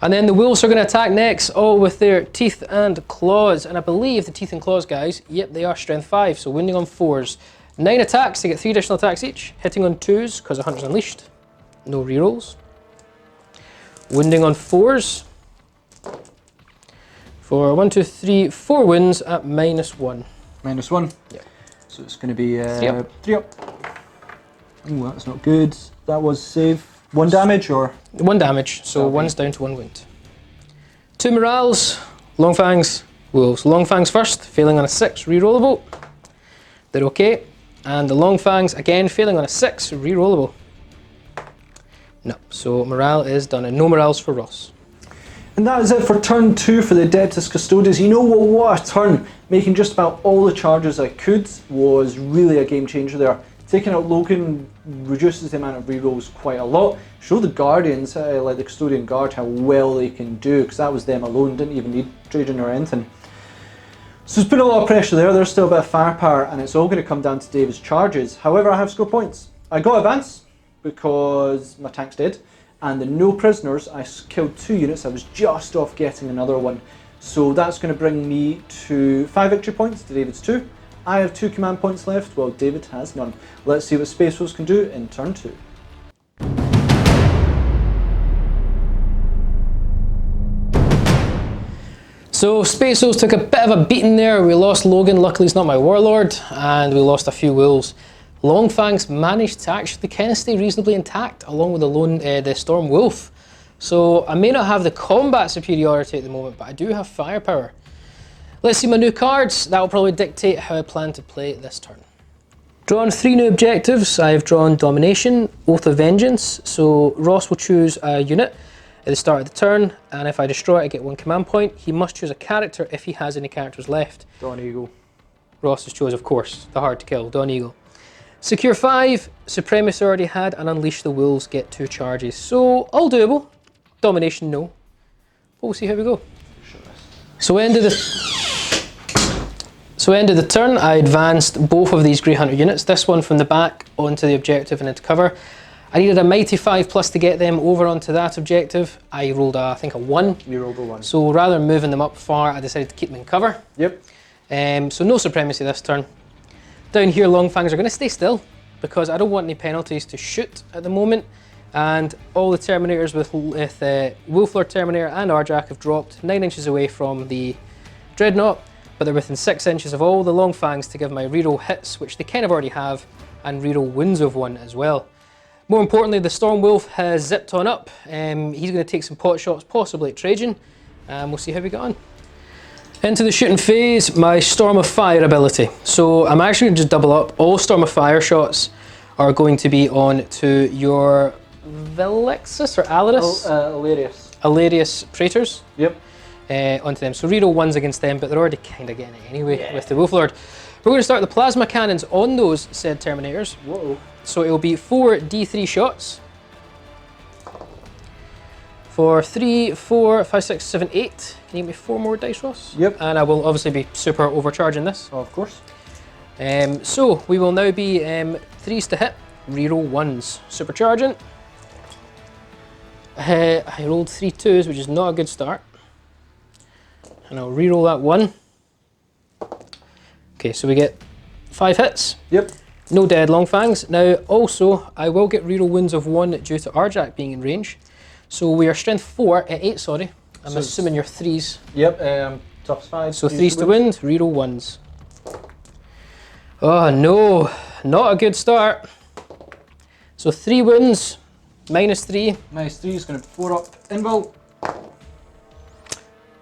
And then the wolves are going to attack next, all with their teeth and claws. And I believe the teeth and claws guys, yep, they are strength 5, so wounding on 4s. 9 attacks, they get 3 additional attacks each. Hitting on 2s, because the Hunter's Unleashed. No rerolls. Wounding on 4s. For 1, 2, 3, 4 wounds at -1. -1. Yep. So it's going to be 3 up. 3 up. Oh, that's not good. That was save. 1 damage or? 1 damage, so 1's down to 1 wound. 2 morales, long fangs, wolves. Long fangs first, failing on a 6, rerollable. They're okay. And the long fangs, again, failing on a 6, rerollable. No, so morale is done, and no morales for Ross. And that is it for turn 2 for the Adeptus Custodes. You know what a turn. Making just about all the charges I could was really a game changer there. Taking out Logan reduces the amount of rerolls quite a lot. Show the Guardians, like the Custodian Guard, how well they can do, because that was them alone, didn't even need Trajan or anything. So there's been a lot of pressure there. There's still a bit of firepower, and it's all going to come down to David's charges. However, I have score points. I got advance because my tank's dead, and the no prisoners, I killed 2 units. I was just off getting another one. So that's going to bring me to 5 victory points to David's 2. I have 2 command points left, while David has none. Let's see what Space Wolves can do in turn 2. So Space Wolves took a bit of a beating there. We lost Logan, luckily he's not my warlord, and we lost a few wolves. Longfangs managed to actually kind of stay reasonably intact, along with the Storm Wolf. So I may not have the combat superiority at the moment, but I do have firepower. Let's see my new cards. That will probably dictate how I plan to play this turn. Drawn 3 new objectives. I've drawn Domination, Oath of Vengeance. So Ross will choose a unit at the start of the turn, and if I destroy it, I get 1 command point. He must choose a character if he has any characters left. Dawn Eagle. Ross has chose, of course, the hard to kill, Dawn Eagle. Secure 5, Supremacy already had, and Unleash the Wolves get 2 charges. So, all doable. Domination, no. But we'll see how we go. So end of the turn, I advanced both of these Grey Hunter units. This one from the back onto the objective and into cover. I needed a mighty 5+ to get them over onto that objective. I rolled, I think, a 1. You rolled a 1. So rather than moving them up far, I decided to keep them in cover. Yep. So no Supremacy this turn. Down here, Longfangs are going to stay still because I don't want any penalties to shoot at the moment. And all the Terminators with Wolflord Terminator and Arjak have dropped 9 inches away from the Dreadnought, but they're within 6 inches of all the Longfangs to give my reroll hits, which they kind of already have, and reroll wounds of 1 as well. More importantly, the Storm Wolf has zipped on up. He's going to take some pot shots, possibly at Trajan, and we'll see how we get on. Into the shooting phase, my Storm of Fire ability. So I'm actually going to just double up. All Storm of Fire shots are going to be on to your Velexus or Alaris? Alarius Praetors. Yep. Onto them. So reroll 1s against them, but they're already kind of getting it anyway with the Wolflord. We're going to start the plasma cannons on those said Terminators. Whoa. So it will be 4 D3 shots. For 3, 4, 5, 6, 7, 8. Can you give me 4 more dice, Ross? Yep. And I will obviously be super overcharging this. Oh, of course. So we will now be 3s to hit, reroll 1s. Supercharging. I rolled 3 2s, which is not a good start. And I'll reroll that 1. Okay, so we get 5 hits. Yep. No dead Longfangs. Now, also, I will get reroll wounds of 1 due to Arjak being in range. So we are strength 4 at 8, sorry. I'm assuming you're 3s. Yep, tops 5. So 3s to wind, reroll 1s. Oh no, not a good start. So 3 wounds, -3. -3 is going to 4 up Anvil.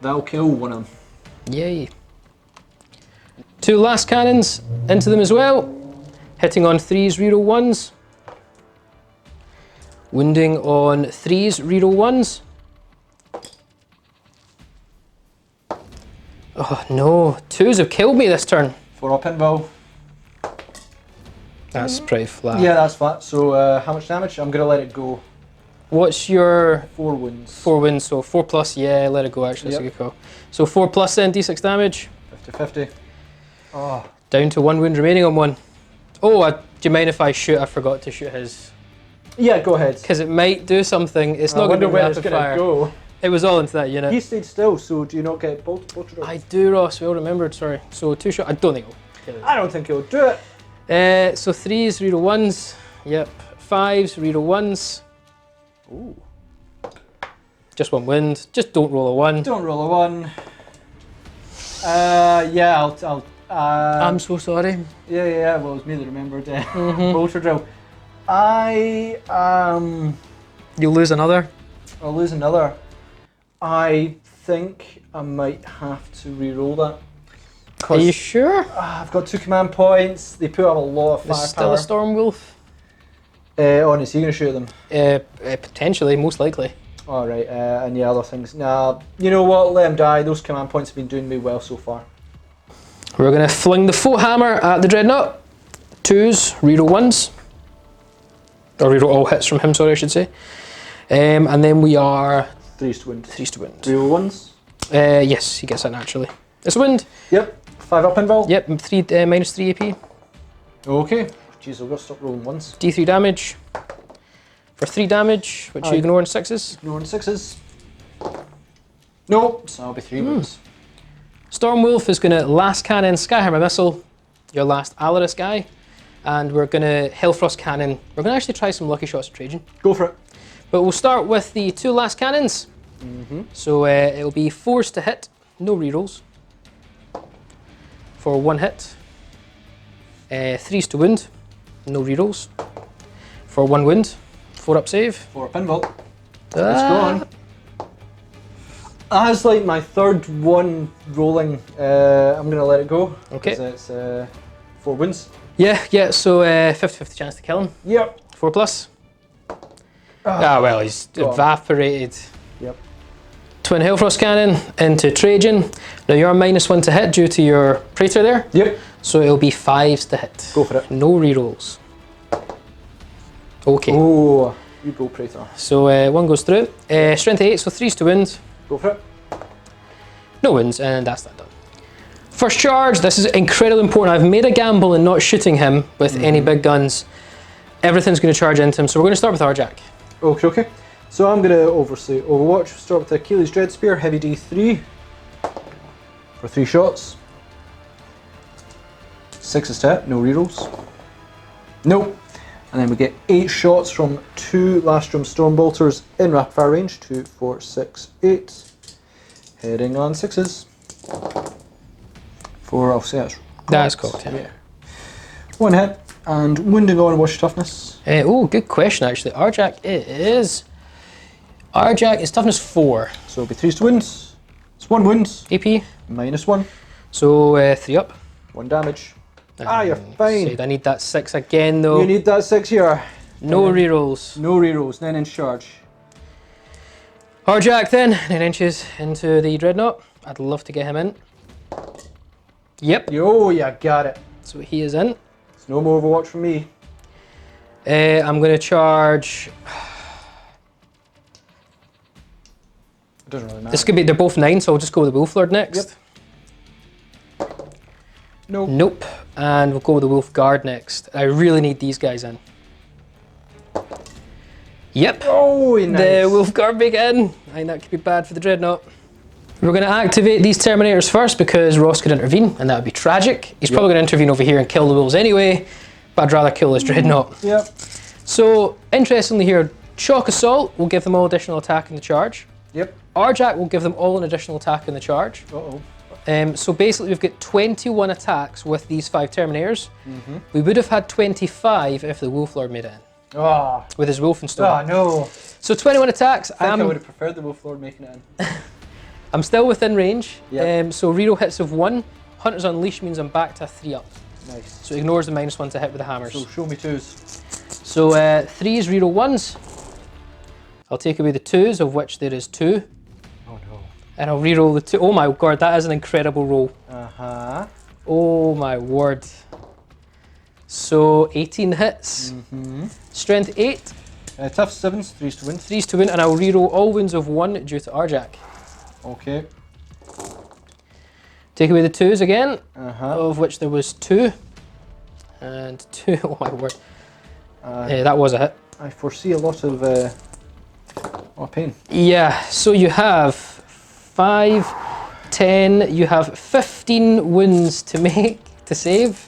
That'll kill one of them. Yay. 2 last cannons into them as well. Hitting on 3s, reroll 1s. Wounding on 3s, reroll 1s. Oh no, 2s have killed me this turn. 4 up Anvil. That's pretty flat. Yeah, that's flat. So how much damage? I'm going to let it go. What's your... 4 wounds. 4 wounds, so 4 plus, yeah, let it go actually, that's a good call. So 4 plus then, d6 damage. 50-50. Oh. Down to 1 wound remaining on 1. Oh, do you mind if I shoot? I forgot to shoot his. Yeah, go ahead. Because it might do something. It's not going to be rapid fire. Go. It was all into that unit. He stayed still, so do you not get bolted off? I do, Ross. We all remembered, sorry. So 2 shot. I don't think it'll. I don't think he'll do it. So 3s, reroll 1s. Yep. 5s, reroll 1s. Ooh. Just 1 wound. Just don't roll a 1. Don't roll a 1. Yeah, I'll I'm so sorry. Yeah, well, it was me that remembered bolter drill. You'll lose another? I'll lose another. I think I might have to re-roll that. Are you sure? I've got 2 command points. They put up a lot of firepower. There's still a Storm Wolf? Honest, are you going to shoot them? Potentially, most likely. Alright, and yeah, other things. Nah, you know what? Let them die. Those command points have been doing me well so far. We're going to fling the Foot Hammer at the Dreadnought. 2s, reroll 1s. Or reroll all hits from him, sorry, I should say. And then we are... 3s to wind. 3s to wind. Reroll 1s? Yes, he gets that naturally. It's a wind. Yep. 5 up involved? Yep, minus 3 AP. Okay. Jeez, I've got to stop rolling ones. D3 damage. For 3 damage, which you ignore in 6s. Ignoring 6s. Nope, so that'll be 3 wounds. Stormwolf is going to last cannon Skyhammer Missile, your last Alaris guy. And we're going to Hellfrost Cannon. We're going to actually try some Lucky Shots of Trajan. Go for it. But we'll start with the 2 last cannons. So it'll be 4s to hit, no rerolls. For 1 hit. 3s to wound, no rerolls. For 1 wound, 4 up save. 4 up involved. Let's go on. As like my third one rolling, I'm going to let it go. Okay. It's 4 wounds. Yeah, so 50-50 chance to kill him. Yep. 4 plus. Well, he's evaporated. Yep. Twin Hellfrost Cannon into Trajan. Now you're -1 to hit due to your Praetor there. Yep. So it'll be 5s to hit. Go for it. No rerolls. Okay. Oh, you go Praetor. So 1 goes through. Strength 8, so 3s to wound. Go for it. No wounds, and that's that done. First charge, this is incredibly important. I've made a gamble in not shooting him with any big guns. Everything's going to charge into him, so we're going to start with Arjak. Okay. So I'm going to oversee Overwatch. Start with the Achilles Dread Spear, heavy D3. For 3 shots. 6 to hit, no rerolls. Nope. And then we get 8 shots from 2 Lastrum Stormbolters in rapid fire range. 2, 4, 6, 8. Heading on 6s. 4, I'll say That's cocked, yeah. 1 hit. And wounding on, what's your toughness? Good question actually. Arjak is toughness 4. So it'll be 3s to wounds. It's 1 wound. AP. -1. So 3 up. 1 damage. You're fine. Said I need that 6 again though. You need that 6 here. No rerolls. No rerolls, 9 inch charge. Arjak then, 9 inches into the Dreadnought. I'd love to get him in. Yep. Yo, you got it. So he is in. It's no more Overwatch from me. I'm going to charge. It doesn't really matter. This could be, they're both 9, so I'll just go with the Wolf Lord next. Yep. Nope. Nope. And we'll go with the Wolf Guard next. I really need these guys in. Yep. Oh, nice. The Wolf Guard begin. I think that could be bad for the Dreadnought. We're going to activate these Terminators first because Ross could intervene, and that would be tragic. He's probably going to intervene over here and kill the wolves anyway, but I'd rather kill this Dreadnought. Yep. So, interestingly here, Shock Assault will give them all additional attack in the charge. Yep. Arjak will give them all an additional attack in the charge. So basically we've got 21 attacks with these 5 Terminators. We would have had 25 if the Wolf Lord made it in. With his Wolfenstone. No. So 21 attacks. I think I would have preferred the Wolf Lord making it in. I'm still within range. Yep. So reroll hits of 1. Hunter's Unleash means I'm back to a 3 up. Nice. So it ignores the -1 to hit with the hammers. So show me 2s. So 3s, reroll 1s. I'll take away the 2s, of which there is 2. Oh no. And I'll reroll the 2. Oh my god, that is an incredible roll. Oh my word. So 18 hits. Strength 8. Tough 7s, 3s to win. 3s to win, and I'll reroll all wounds of 1 due to Arjak. Okay. Take away the 2s again, of which there was 2. And 2, oh my word. That was a hit. I foresee a lot of pain. Yeah, so you have 5, 10, you have 15 wounds to make, to save.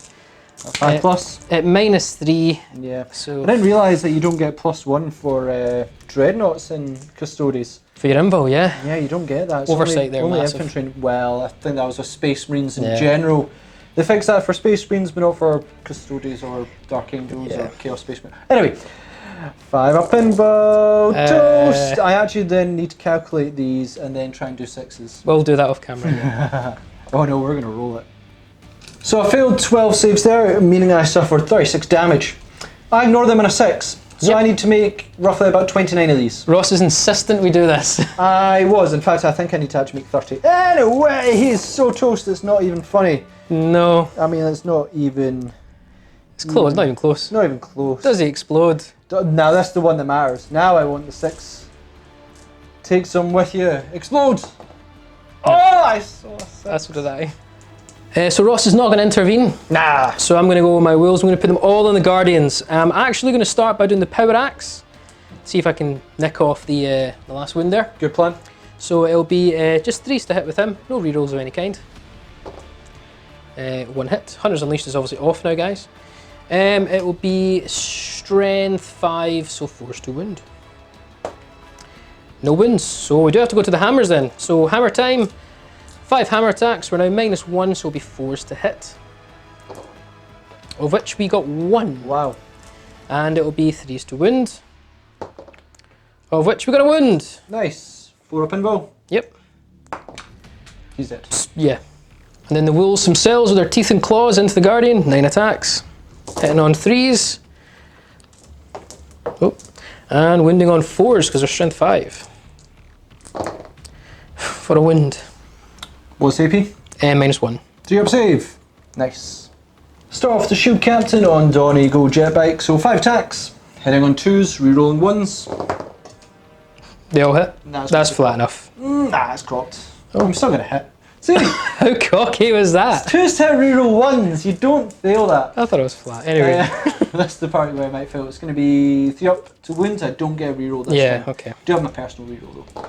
5 plus. At -3. Yeah. So I didn't realise that you don't get +1 for Dreadnoughts in Custodes. for your Anvil, yeah. Yeah, you don't get that. It's Oversight there, only massive. infantry. Well, I think that was with Space Marines in general. They fixed that for Space Marines, but not for Custodes or Dark Angels or Chaos Space Marines. Anyway, 5 up involved. Toast! I actually then need to calculate these and then try and do 6s. We'll do that off camera. Yeah. Oh no, we're going to roll it. So I failed 12 saves there, meaning I suffered 36 damage. I ignore them in a 6. So I need to make roughly about 29 of these. Ross is insistent we do this. I was. In fact, I think I need to actually make 30. Anyway, he's so toast it's not even funny. No. I mean, it's not even... It's close, not even close. Not even close. Does he explode? Now that's the one that matters. Now I want the 6. Take some with you. Explode! Oh, I saw a 6. That's what did I. So Ross is not going to intervene. Nah. So I'm going to go with my wills. I'm going to put them all on the Guardians. I'm actually going to start by doing the Power Axe. See if I can nick off the last wound there. Good plan. So it'll be just 3s to hit with him. No rerolls of any kind. 1 hit. Hunter's Unleashed is obviously off now, guys. It will be Strength 5, so 4s to wound. No wounds. So we do have to go to the hammers then. So hammer time. 5 hammer attacks, we're now -1, so it'll be 4s to hit. Of which we got 1. Wow. And it'll be 3s to wound. Of which we got a wound. Nice. 4 up Anvil. Yep. He's dead. Yeah. And then the wolves themselves with their teeth and claws into the Guardian, 9 attacks. Hitting on 3s. Oh. And wounding on 4s because they're strength 5. For a wound. What's AP? -1. 3 up save. Nice. Start off the shield captain on Dawn Eagle Jetbike. So 5 attacks. Hitting on 2s, rerolling 1s. They all hit? Nah, That's flat enough. Nah, it's cropped. Oh, I'm still going to hit. See? How cocky was that? 2s to hit, reroll 1s. You don't fail that. I thought it was flat. Anyway. That's the part where I might fail. It's going to be 3 up to wounds. I don't get a reroll this Yeah, time. okay. Do have my personal reroll though.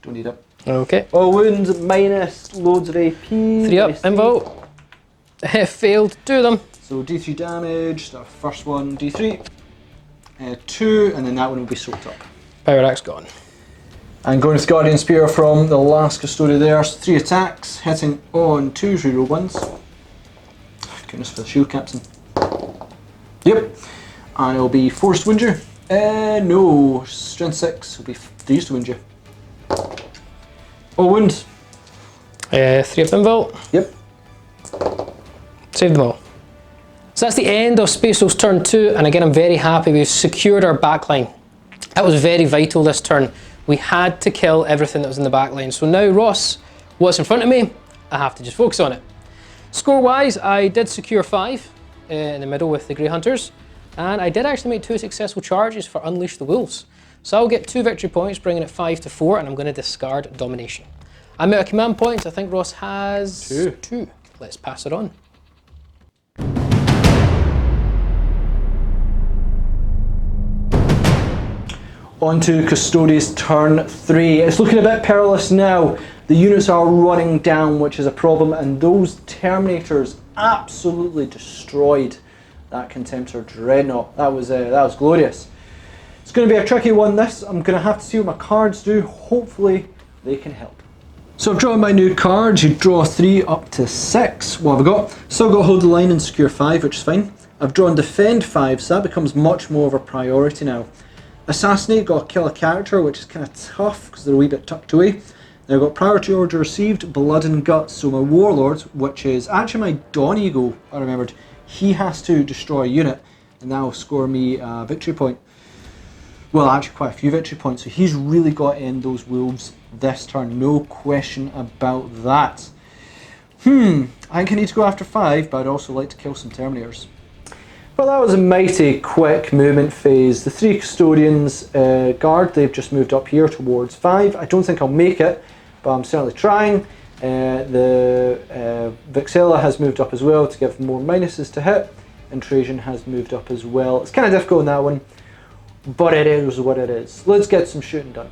Don't need it. Okay. Oh, wounds minus loads of AP. 3 up, Anvil. Failed 2 of them. So D3 damage, the first one, D3. 2, and then that one will be soaked up. Power Axe gone. And going with Guardian Spear from the last Custodes there, so 3 attacks, hitting on 2s, reroll 1s. Goodness for the shield captain. Yep. And it'll be 4s to wound you. No, strength 6, it'll be 3s to wound you. Oh, wounds. 3 up Anvil. Yep. Saved them all. So that's the end of Space Wolf's turn 2, and again I'm very happy we've secured our backline. That was very vital this turn. We had to kill everything that was in the backline. So now Ross, what's in front of me, I have to just focus on it. Score wise, I did secure 5 in the middle with the Grey Hunters, and I did actually make 2 successful charges for Unleash the Wolves. So I'll get 2 victory points, bringing it 5 to 4, and I'm going to discard Domination. I'm out of command points. I think Ross has 2. Let's pass it on. On to Custodes turn 3. It's looking a bit perilous now. The units are running down, which is a problem, and those Terminators absolutely destroyed that Contemptor Dreadnought. That was glorious. It's going to be a tricky one, this. I'm going to have to see what my cards do. Hopefully they can help. So I've drawn my new cards. You draw 3 up to 6. What have I got? Still got Hold the Line and Secure 5, which is fine. I've drawn Defend 5, so that becomes much more of a priority now. Assassinate, got Kill a Character, which is kind of tough because they're a wee bit tucked away. Then I've got Priority Order Received, Blood and Guts, so my Warlord, which is actually my Dawn Eagle, I remembered, he has to destroy a unit, and that will score me a victory point. Well, actually quite a few victory points, so he's really got to end those wolves this turn, no question about that. I think I need to go after 5, but I'd also like to kill some Terminators. Well, that was a mighty quick movement phase. The 3 Custodians guard, they've just moved up here towards 5. I don't think I'll make it, but I'm certainly trying. The Vexilla has moved up as well to give more minuses to hit, and Trajan has moved up as well. It's kind of difficult in that one, but it is what it is. Let's get some shooting done.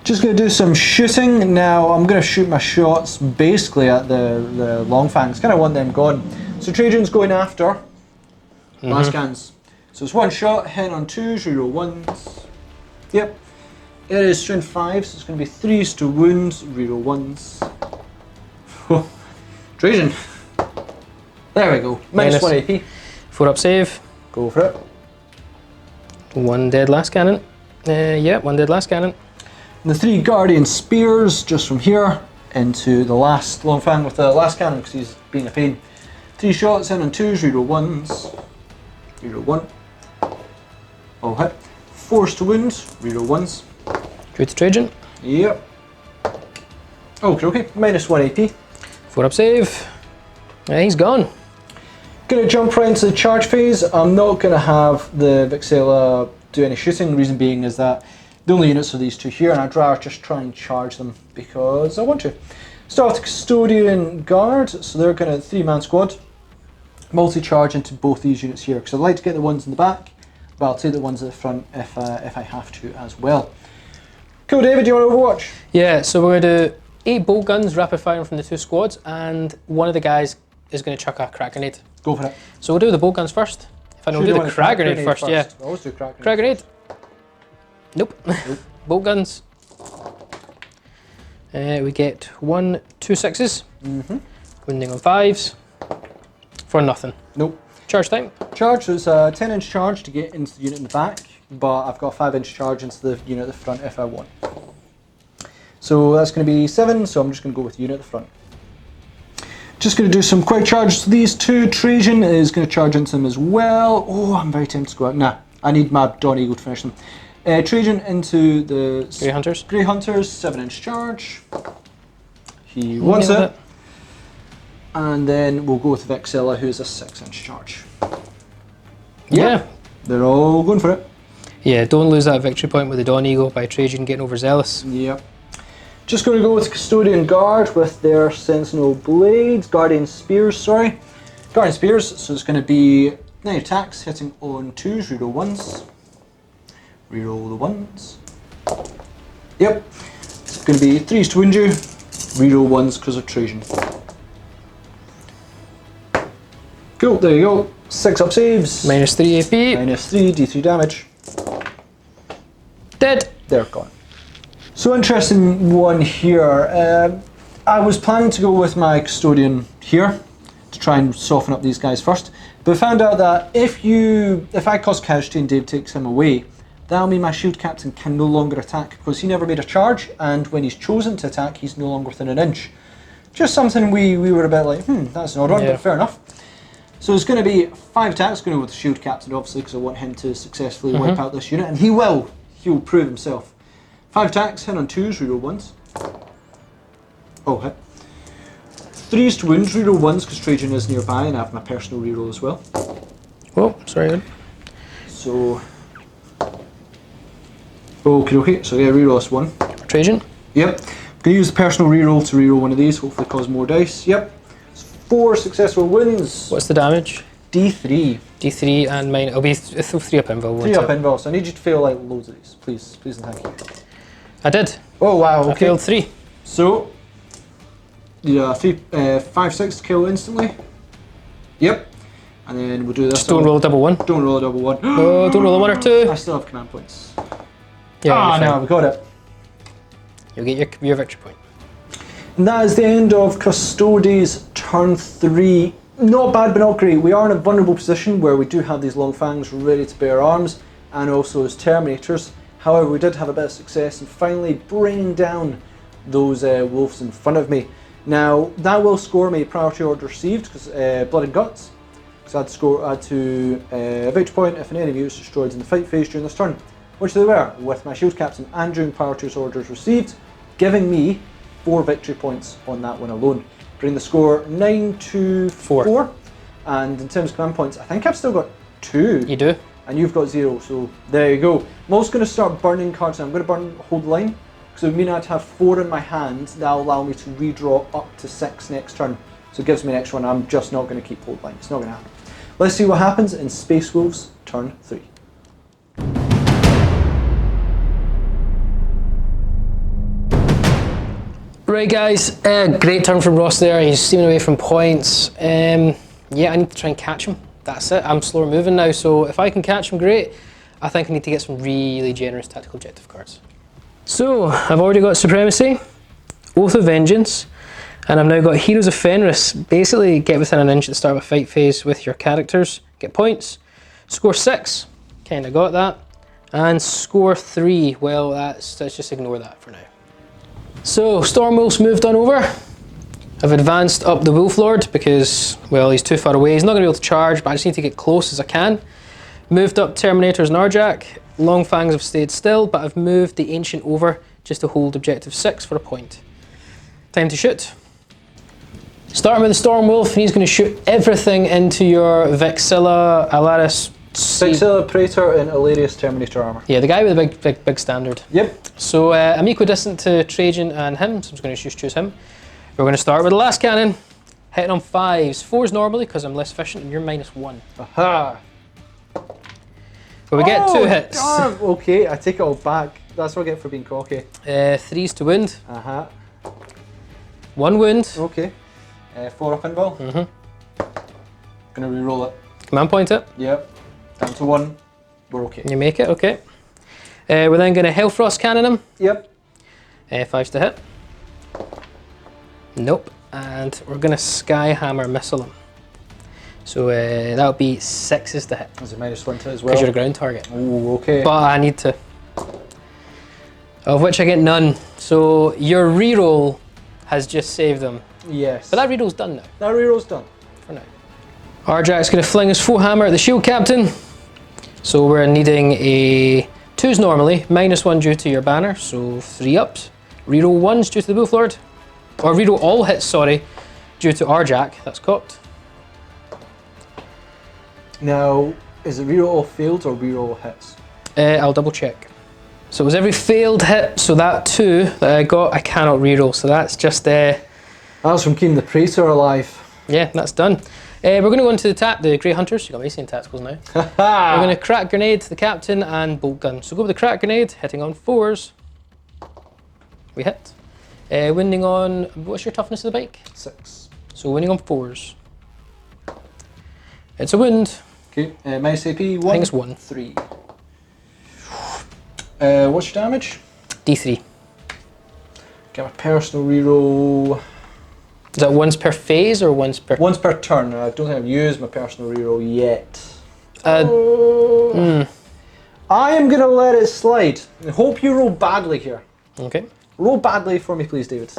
Just going to do some shooting. Now I'm going to shoot my shots basically at the long fangs. Kind of want them gone. So Trajan's going after last scans. So it's 1 shot, hitting on 2s, reroll 1s. Yep. It is strength 5, so it's going to be 3s to wounds, reroll 1s. Trajan. There we go. Minus 1 AP. 4 up save. Go for it. 1 dead last cannon. Yeah, 1 dead last cannon. And the 3 Guardian Spears just from here into the last long fang with the last cannon because he's being a pain. 3 shots in on 2s, reroll 1s. Reroll 1. All hit. 4s to wound, reroll 1s. Good to Trajan. Yep. Okay, minus 1 AP. 4 up save. Yeah, he's gone. Gonna jump right into the charge phase. I'm not gonna have the Vexilla do any shooting. The reason being is that the only units are these 2 here, and I'd rather just try and charge them because I want to. Start with the Custodian Guard, so they're kind of 3-man squad. Multi-charge into both these units here, because I'd like to get the ones in the back, but I'll take the ones at the front if I have to as well. Cool, David, do you want to Overwatch? Yeah, so we're going to do 8 bolt guns, rapid firing from the 2 squads, and one of the guys is going to chuck a crack grenade. Go for it. So we'll do the bolt guns first. If I know, we'll do the crack grenade first, yeah. I always do crack grenade. Nope. Bolt guns. We get 1, 2 6s. Wounding on 5s. For nothing. Nope. Charge time. Charge, so it's a 10-inch charge to get into the unit in the back, but I've got a 5-inch charge into the unit at the front if I want. So that's going to be 7, so I'm just going to go with the unit at the front. Just going to do some quick charges to these 2. Trajan is going to charge into them as well. Oh, I'm very tempted to go out. Nah, I need my Dawn Eagle to finish them. Trajan into the Grey Hunters. Grey Hunters, 7-inch charge. He wants it. And then we'll go with Vexilla, who's a 6-inch charge. Yeah. They're all going for it. Yeah, don't lose that victory point with the Dawn Eagle by Trajan getting overzealous. Yep. Just going to go with Custodian Guard with their Sentinel Blades, Guardian Spears, sorry. Guardian Spears, so it's going to be 9 attacks, hitting on 2s, reroll 1s. Reroll the 1s. Yep. It's going to be 3s to wound you, reroll 1s because of Trajan. Cool, there you go. 6 up saves. -3 AP. -3, D3 damage. Dead. They're gone. So interesting one here. I was planning to go with my Custodian here to try and soften up these guys first, but I found out that if I cause casualty and Dave takes him away, that'll mean my Shield Captain can no longer attack because he never made a charge, and when he's chosen to attack, he's no longer within an inch. Just something we were a bit like, that's an odd one, but fair enough. So it's going to be 5 attacks, going to go with the Shield Captain obviously because I want him to successfully wipe out this unit, and he will. He'll prove himself. 5 attacks, hit on 2s, reroll 1s. Oh, hit. 3s to wound, reroll 1s because Trajan is nearby and I have my personal reroll as well. Oh, sorry. So, okay, so yeah, reroll this 1. Trajan? Yep. I'm going to use the personal reroll to reroll one of these, hopefully cause more dice. Yep. 4 successful wins. What's the damage? D3. D3 and mine. It'll be 3 up Anvil. 3 up Anvil, so I need you to fail like loads of these. Please and thank you. I did. Oh wow, okay. I failed 3. So, yeah, 5, 6 to kill instantly. Yep. And then we'll do this. Just don't roll a double 1. Don't roll a double 1. Oh, don't roll a 1 or 2. I still have command points. Yeah. No, we got it. You'll get your victory point. And that is the end of Custodes turn 3. Not bad, but not great. We are in a vulnerable position where we do have these long fangs ready to bear arms, and also as Terminators. However, we did have a bit of success in finally bringing down those wolves in front of me. Now, that will score me priority order received, because Blood and Guts. So I'd add to a victory point if an enemy is destroyed in the fight phase during this turn, which they were, with my Shield Captain and during priority orders received, giving me 4 victory points on that one alone. Bring the score 9 to 4. And in terms of command points, I think I've still got 2. You do. And you've got 0, so there you go. I'm also going to start burning cards now. I'm going to burn Hold the Line, because it would mean I'd have 4 in my hand. That'll allow me to redraw up to 6 next turn. So it gives me an extra one. I'm just not going to keep Hold the Line. It's not going to happen. Let's see what happens in Space Wolves turn 3. Right guys, great turn from Ross there. He's steaming away from points. Yeah, I need to try and catch him. That's it. I'm slower moving now, so if I can catch him, great. I think I need to get some really generous tactical objective cards. So, I've already got Supremacy, Oath of Vengeance, and I've now got Heroes of Fenris. Basically, get within an inch at the start of a fight phase with your characters, get points. Score 6, kinda got that. And score 3, well, let's just ignore that for now. So, Stormwolf's moved on over. I've advanced up the Wolf Lord because, well, he's too far away. He's not going to be able to charge, but I just need to get close as I can. Moved up Terminators and Arjak. Long Fangs have stayed still, but I've moved the Ancient over just to hold objective 6 for a point. Time to shoot. Starting with the Stormwolf, and he's going to shoot everything into your Vexilla, Alaris, Vexilla, Praetor, and Illyrius Terminator armor. Yeah, the guy with the big standard. Yep. So I'm equidistant to Trajan and him, so I'm just going to choose him. We're going to start with the last cannon. Hitting on 5s. 4s normally because I'm less efficient and you're -1. Aha! But we get 2 hits. Damn. Okay, I take it all back. That's what I get for being cocky. 3s to wound. 1 wound. Okay. 4 up Anvil. Gonna re-roll it. Command point it. Yep. Down to 1. We're okay. You make it, okay. We're then going to Hellfrost cannon him. Yep. 5s to hit. Nope. And we're going to Skyhammer missile him. So that would be 6s to hit. There's a -1 to it as well. Because you're a ground target. Oh, okay. But I need to. Of which I get none. So your reroll has just saved them. Yes. But that reroll's done now. That reroll's done. For now. Arjack's going to fling his full hammer at the shield captain. So we're needing a 2s normally, -1 due to your banner, so 3 ups. Reroll 1s due to the Wolf Lord. Or reroll all hits, sorry, due to Arjack. That's cocked. Now, is it reroll all failed or reroll all hits? I'll double check. So it was every failed hit, so that 2 that I got, I cannot reroll. So that's just, That's from keeping the Praetor alive. yeah, that's done. We're going to go into the Grey Hunters. You got me saying tacticals now. We're going to crack grenade to the captain and bolt gun. So go with the crack grenade, hitting on 4s. We hit. Winning on, what's your toughness of the bike? 6. So winning on 4s. It's a wound. Okay, minus AP 1. I think it's 1. 3. What's your damage? D3. Get my personal reroll. Is that once per phase or once per? Once per turn. I don't think I've used my personal reroll yet. I am going to let it slide. I hope you roll badly here. Okay. Roll badly for me, please, David.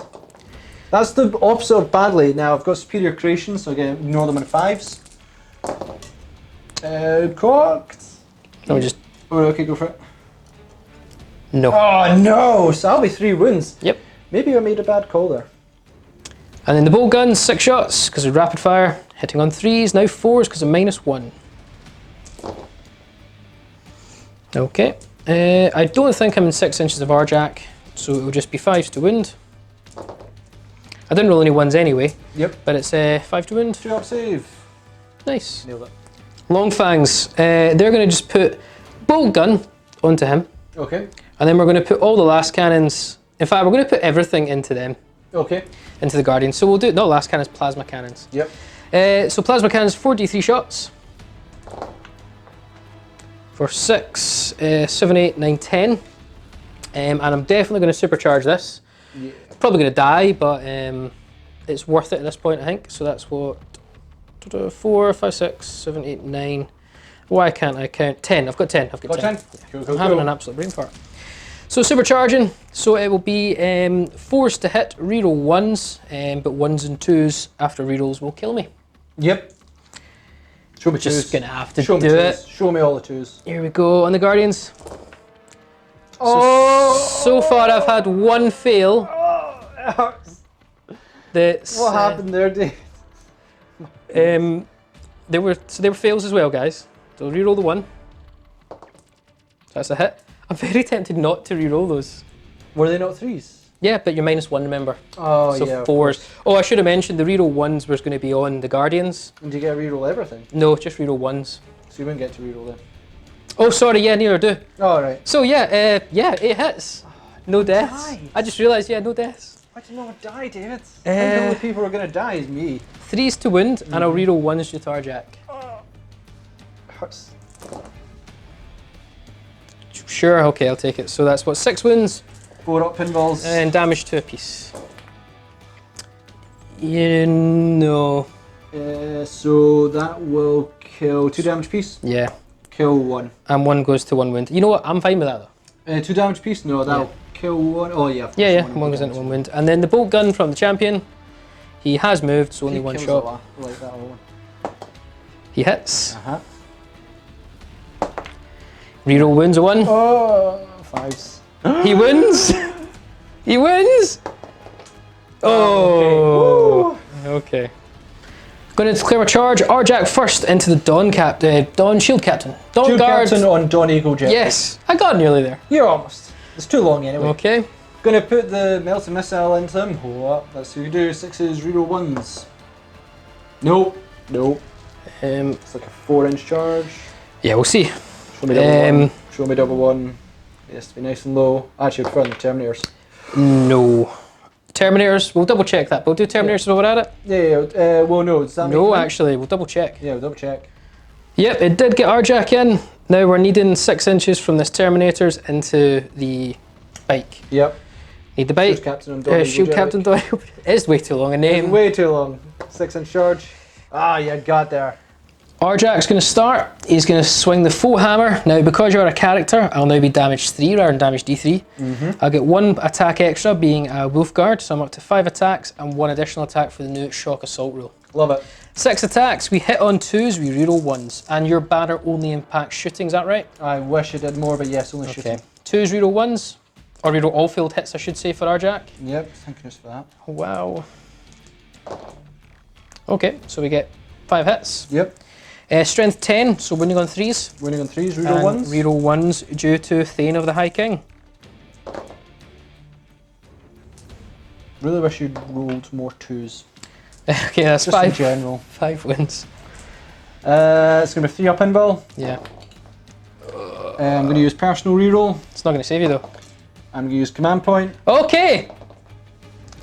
That's the opposite of badly. Now, I've got superior creation, so again, ignore them in 5s. Cocked. Let me just. Oh, okay, go for it. No. Oh, no! So that'll be 3 wounds. Yep. Maybe I made a bad call there. And then the bolt gun, 6 shots because of rapid fire, hitting on 3s. Now 4s because of -1. Okay. I don't think I'm in 6 inches of Arjack, so it will just be 5s to wound. I didn't roll any 1s anyway. Yep. But it's 5 to wound. 2 up save. Nice. Nailed it. Long Fangs. They're going to just put bolt gun onto him. Okay. And then we're going to put all the last cannons. In fact, we're going to put everything into them. Okay. Into the Guardians. So we'll do, not last cannons, plasma cannons. Yep. So plasma cannons, 4d3 shots. For 6, 7, 8, 9, 10. And I'm definitely going to supercharge this. Yeah. Probably going to die, but it's worth it at this point, I think. So that's what, 4, 5, 6, 7, 8, 9. Why can't I count? 10. I've got 10. I've got 10. Cool, I'm having an absolute brain fart. So supercharging. So it will be 4s to hit, reroll 1s, but 1s and 2s after rerolls will kill me. Yep. Show me Just 2s. gonna have to Show me do 2s. it. Show me all the 2s. Here we go on the Guardians. Oh! So far I've had 1 fail. Oh, it hurts. That's, What happened there, Dave? they were fails as well, guys. So reroll the 1. That's a hit. I'm very tempted not to reroll those. Were they not 3s? Yeah, but you're -1, remember. Oh, So yeah. 4s. Oh, I should have mentioned the reroll 1s was going to be on the Guardians. And do you get to reroll everything? No, just reroll 1s. So you wouldn't get to reroll them. Oh, sorry, yeah, neither do. Oh, right. So yeah, 8 hits. No deaths. died. I just realised, yeah, no deaths. Why did no one die, David? I think the only people who are going to die is me. 3s to wound, and I'll reroll 1s to Tarjack. Hurts. Sure, okay, I'll take it. So that's what, 6 wounds 4 up pinballs. and damage 2 apiece. Yeah, no. So that will kill 2 damage piece. Yeah, Kill 1. and 1 goes to 1 wound. You know what? I'm fine with that though. 2 damage piece? No, that'll kill 1. Oh, yeah. of course, Yeah, 1 will goes kill into 1 wound. And then the bolt gun from the champion. He has moved, so only 1 kills shot. a lot, like that one. He hits. Uh-huh. Reroll wounds a 1. Oh, 5s. He wins! He wins! Oh! Okay. Going to declare a charge. Arjack first into the Dawn Shield Captain. Dawn Shield Guard. Captain on Dawn Eagle Jet. Yes, I got nearly there. You're almost. It's too long anyway. Okay. Gonna put the melting missile into him. Hold up. Let's see what we do. 6s, reroll 1s. Nope. Nope. It's like a 4-inch charge. Yeah, we'll see. Show me double 1. Show me double 1. It has to be nice and low. Actually, I prefer the Terminators. No. Terminators, we'll double check that. We'll do Terminators while we're at it. Yeah. Well, no. Does that No, actually, we'll double check. Yeah, we'll double check. Yep, it did get Arjac in. Now we're needing 6 inches from this Terminators into the bike. Yep. Need the bike. Shield Captain and Doyle. Shield Captain Doyle. It is way too long a name. It's way too long. 6-inch charge. Ah, you got there. Arjac's going to start. He's going to swing the full hammer. Now, because you're a character, I'll now be damage 3 rather than damage D3. I'll get 1 attack extra, being a Wolf Guard, so I'm up to 5 attacks and 1 additional attack for the new Shock Assault rule. Love it. 6 attacks. We hit on 2s, we reroll 1s, and your banner only impacts shooting. Is that right? I wish it did more, but yes, only shooting. 2s, reroll 1s, or reroll all field hits, I should say, for Arjac. Yep, thank goodness for that. Wow. Okay, so we get 5 hits. Yep. Strength 10, so winning on 3s. Winning on 3s, reroll 1s. Reroll 1s due to Thane of the High King. Really wish you'd rolled more 2s. Okay, that's Just 5. in general. 5 wins. It's going to be 3 up Anvil. Yeah. I'm going to use personal reroll. It's not going to save you though. I'm going to use command point. Okay!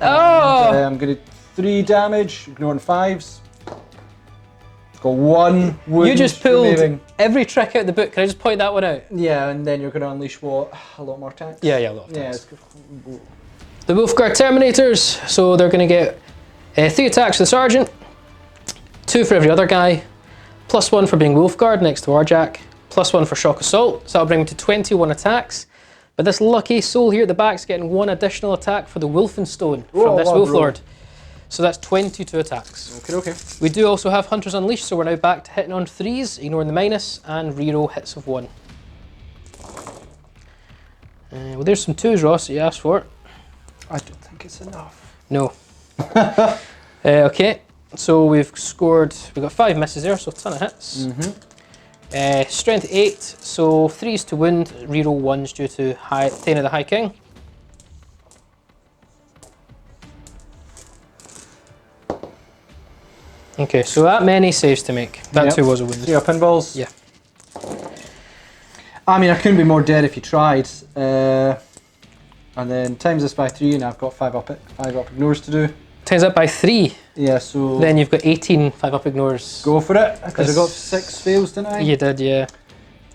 And, Oh! I'm going to 3 damage, ignoring 5s. Got 1 wound. You just pulled remaining. every trick out of the book. Can I just point that one out? Yeah, and then you're going to unleash what? A lot more attacks? Yeah, a lot of Yeah, attacks. it's good. The Wolfguard Terminators, so they're going to get 3 attacks for the Sergeant, 2 for every other guy, +1 for being Wolfguard next to Arjac, +1 for Shock Assault, so that'll bring me to 21 attacks. But this lucky soul here at the back is getting 1 additional attack for the Wolfenstone from this Wolf Lord. So that's 22 attacks. Okay. We do also have Hunters Unleashed, so we're now back to hitting on 3s, ignoring the minus, and reroll hits of 1. Well, there's some 2s, Ross, that you asked for. I don't think it's enough. No. Okay, so we've got 5 misses there, so a ton of hits. Strength 8, so 3s to wound, reroll 1s due to Thane of the High King. Okay, so that many saves to make. That too was a wound. 3 up Anvils. Yeah. I mean, I couldn't be more dead if you tried. And then times this by 3, and I've got 5 up ignores to do. Times that by 3. Yeah, so Then you've got 18 5 up ignores. go for it. Because I got 6 fails, didn't I? You did, yeah.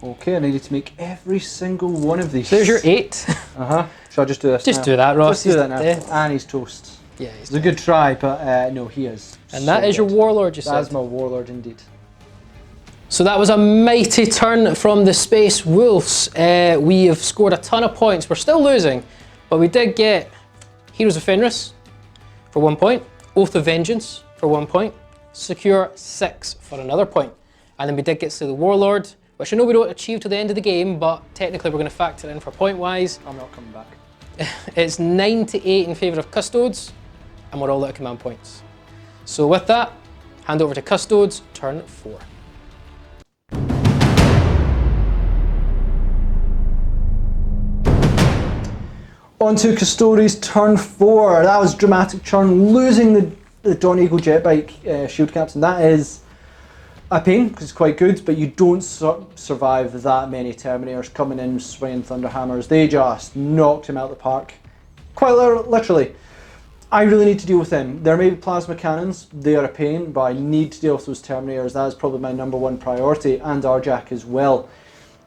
Okay, I needed to make every single one of these. So there's your 8. Shall I just do this? Just now? do that, Ross. Just do that now. Dead. And he's toast. Yeah, It's a good try, but no, he is. And that is your Warlord, you said. That is my Warlord indeed. So that was a mighty turn from the Space Wolves. We have scored a ton of points. We're still losing, but we did get Heroes of Fenris for 1 point, Oath of Vengeance for 1 point, Secure 6 for another point. And then we did get to the Warlord, which I know we don't achieve to the end of the game, but technically we're going to factor it in for point-wise. I'm not coming back. It's 9-8 in favour of Custodes, and we're all out of command points. So with that, hand over to Custodes, turn 4. On to Custodes, turn 4. That was dramatic churn, losing the Dawn Eagle jet bike shield captain. That is a pain, because it's quite good, but you don't survive that many Terminators coming in swinging Thunderhammers. They just knocked him out of the park. Quite literally. I really need to deal with them. There may be plasma cannons, they are a pain, but I need to deal with those Terminators. That is probably my #1 priority, and Arjac as well.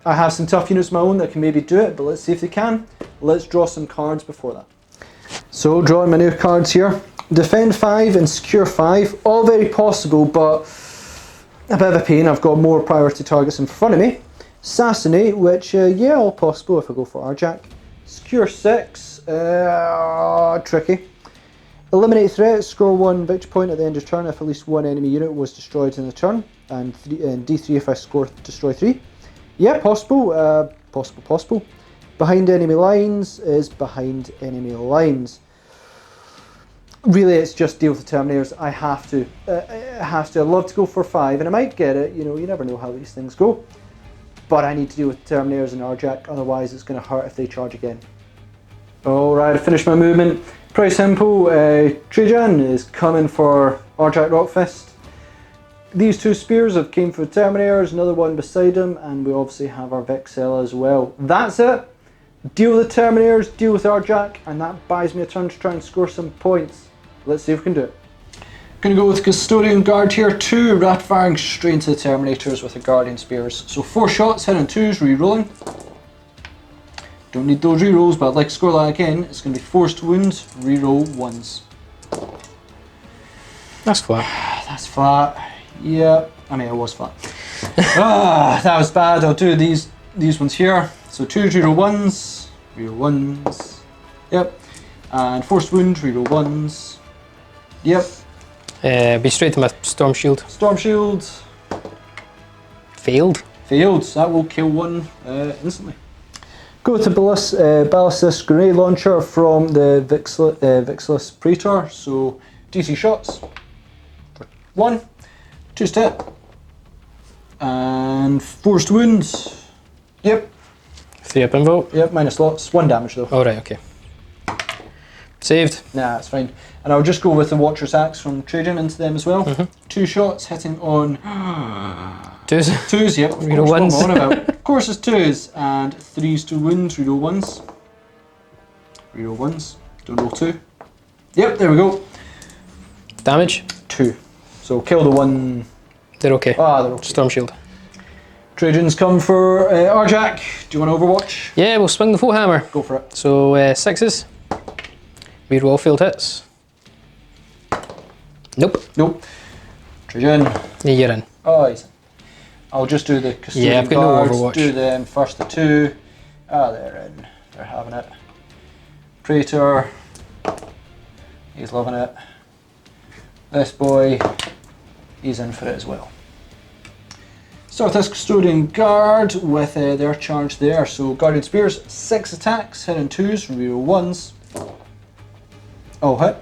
I have some tough units of my own that can maybe do it, but let's see if they can. Let's draw some cards before that. So, drawing my new cards here. Defend 5 and Secure 5, all very possible, but a bit of a pain. I've got more priority targets in front of me. Assassinate, which, yeah, all possible if I go for Arjac. Secure 6, tricky. Eliminate threat, score 1 victory point at the end of turn if at least 1 enemy unit was destroyed in the turn, and D3 if I destroy 3. Yeah, possible, possible. Behind enemy lines is behind enemy lines. Really, it's just deal with the Terminators. I have to. I'd love to go for 5, and I might get it. You know, you never know how these things go. But I need to deal with Terminators and Arjac, otherwise it's going to hurt if they charge again. Alright, I finished my movement. Pretty simple. Trajan is coming for Arjac Rockfist. These two spears have came for Terminators, another one beside him, and we obviously have our Vexel as well. That's it. Deal with the Terminators, deal with Arjac, and that buys me a turn to try and score some points. Let's see if we can do it. Gonna go with Custodian Guard here, 2 rat firing straight into the Terminators with the Guardian Spears. So 4 shots, hit on 2s, re-rolling. Don't need those re-rolls, but I'd like to score that again. It's gonna be forced wounds, re-roll 1s. That's flat. That's flat. Yeah, I mean it was flat. That was bad. I'll do these ones here. So 2 re-roll 1s, re-roll 1s. Yep. And forced wound, re-roll 1s. Yep. Be straight to my Storm Shield. Storm Shield. Failed. Failed. That will kill one instantly. Go to Ballistic Grenade Launcher from the Vixless Praetor. So DC shots. For 1. 2 step. And forced wounds. Yep. 3 up invoke. Yep, minus lots. 1 damage though. Alright, okay. Saved. Nah, it's fine. And I'll just go with the Watcher's Axe from Trajan into them as well. 2 shots hitting on 2s. 2s, yep. Reroll 1s. Of course it's 2s. And 3s to wounds, reroll 1s. Reroll 1s. Don't roll 2. Yep, there we go. Damage. 2. So kill the one. They're okay. Ah, they're okay. Storm Shield. Trajan's come for Arjac. Do you want to Overwatch? Yeah, we'll swing the full hammer. Go for it. So 6s. Reroll failed hits. Nope. Nope. Trajan. Yeah, you're in. Oh, he's in. I'll just do the Custodian Yeah, I've got Guards, no Overwatch. do them first, the 2. Ah, they're in. They're having it. Praetor. He's loving it. This boy, he's in for it as well. Start this Custodian Guard with their charge there. So Guardian Spears, 6 attacks, hitting 2s, reroll 1s. Oh, hit.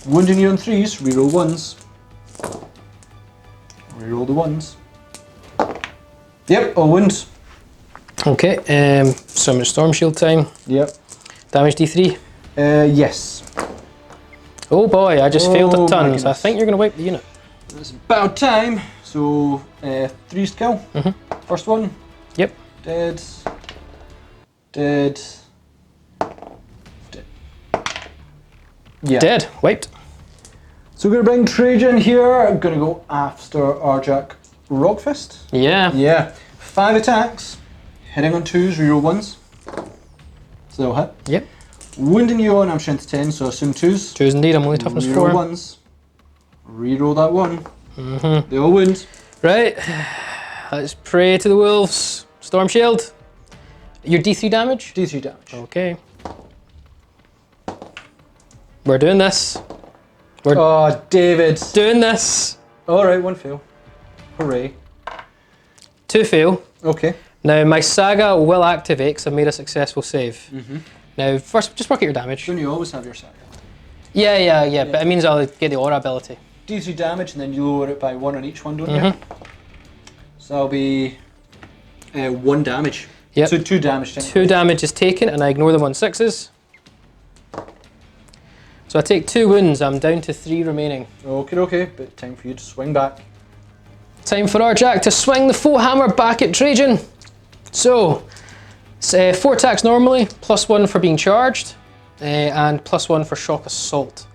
Wounding you on 3s, reroll 1s. Reroll the 1s. Yep, all wounds. Okay, so much Storm Shield time. Yep. Damage D3. Yes. Oh boy, I just failed Oh a ton, my so I think you're going to wipe the unit. It's about time. So 3's to kill. First one. Yep. Dead. Dead. Dead. Yeah. Dead. Wiped. So we're going to bring Trajan here. I'm going to go after Arjac Rockfist. Yeah. Yeah. 5 attacks. Hitting on 2s, reroll 1s. So they'll hit. Yep. Wounding you on, I'm strength to 10, so assume 2s. 2s indeed, I'm only toughness 4. Reroll 1s. Reroll that 1. They all wound. Right. Let's pray to the wolves. Storm Shield. Your D3 damage? D3 damage. Okay. We're doing this. Oh, David. Doing this. Alright, 1 fail. Hooray. 2 fail. Okay. Now my saga will activate because I've made a successful save. Now first, just work out your damage. Don't you always have your saga? Yeah, but it means I'll get the aura ability. D3 damage, and then you lower it by 1 on each one, don't you? So that'll be 1 damage. Yep. So 2 damage. 2 damage is taken, and I ignore them on 6s. So I take 2 wounds. I'm down to 3 remaining. Okay, but time for you to swing back. Time for Arjac to swing the full hammer back at Trajan. So, it's 4 attacks normally, +1 for being charged, and +1 for shock assault.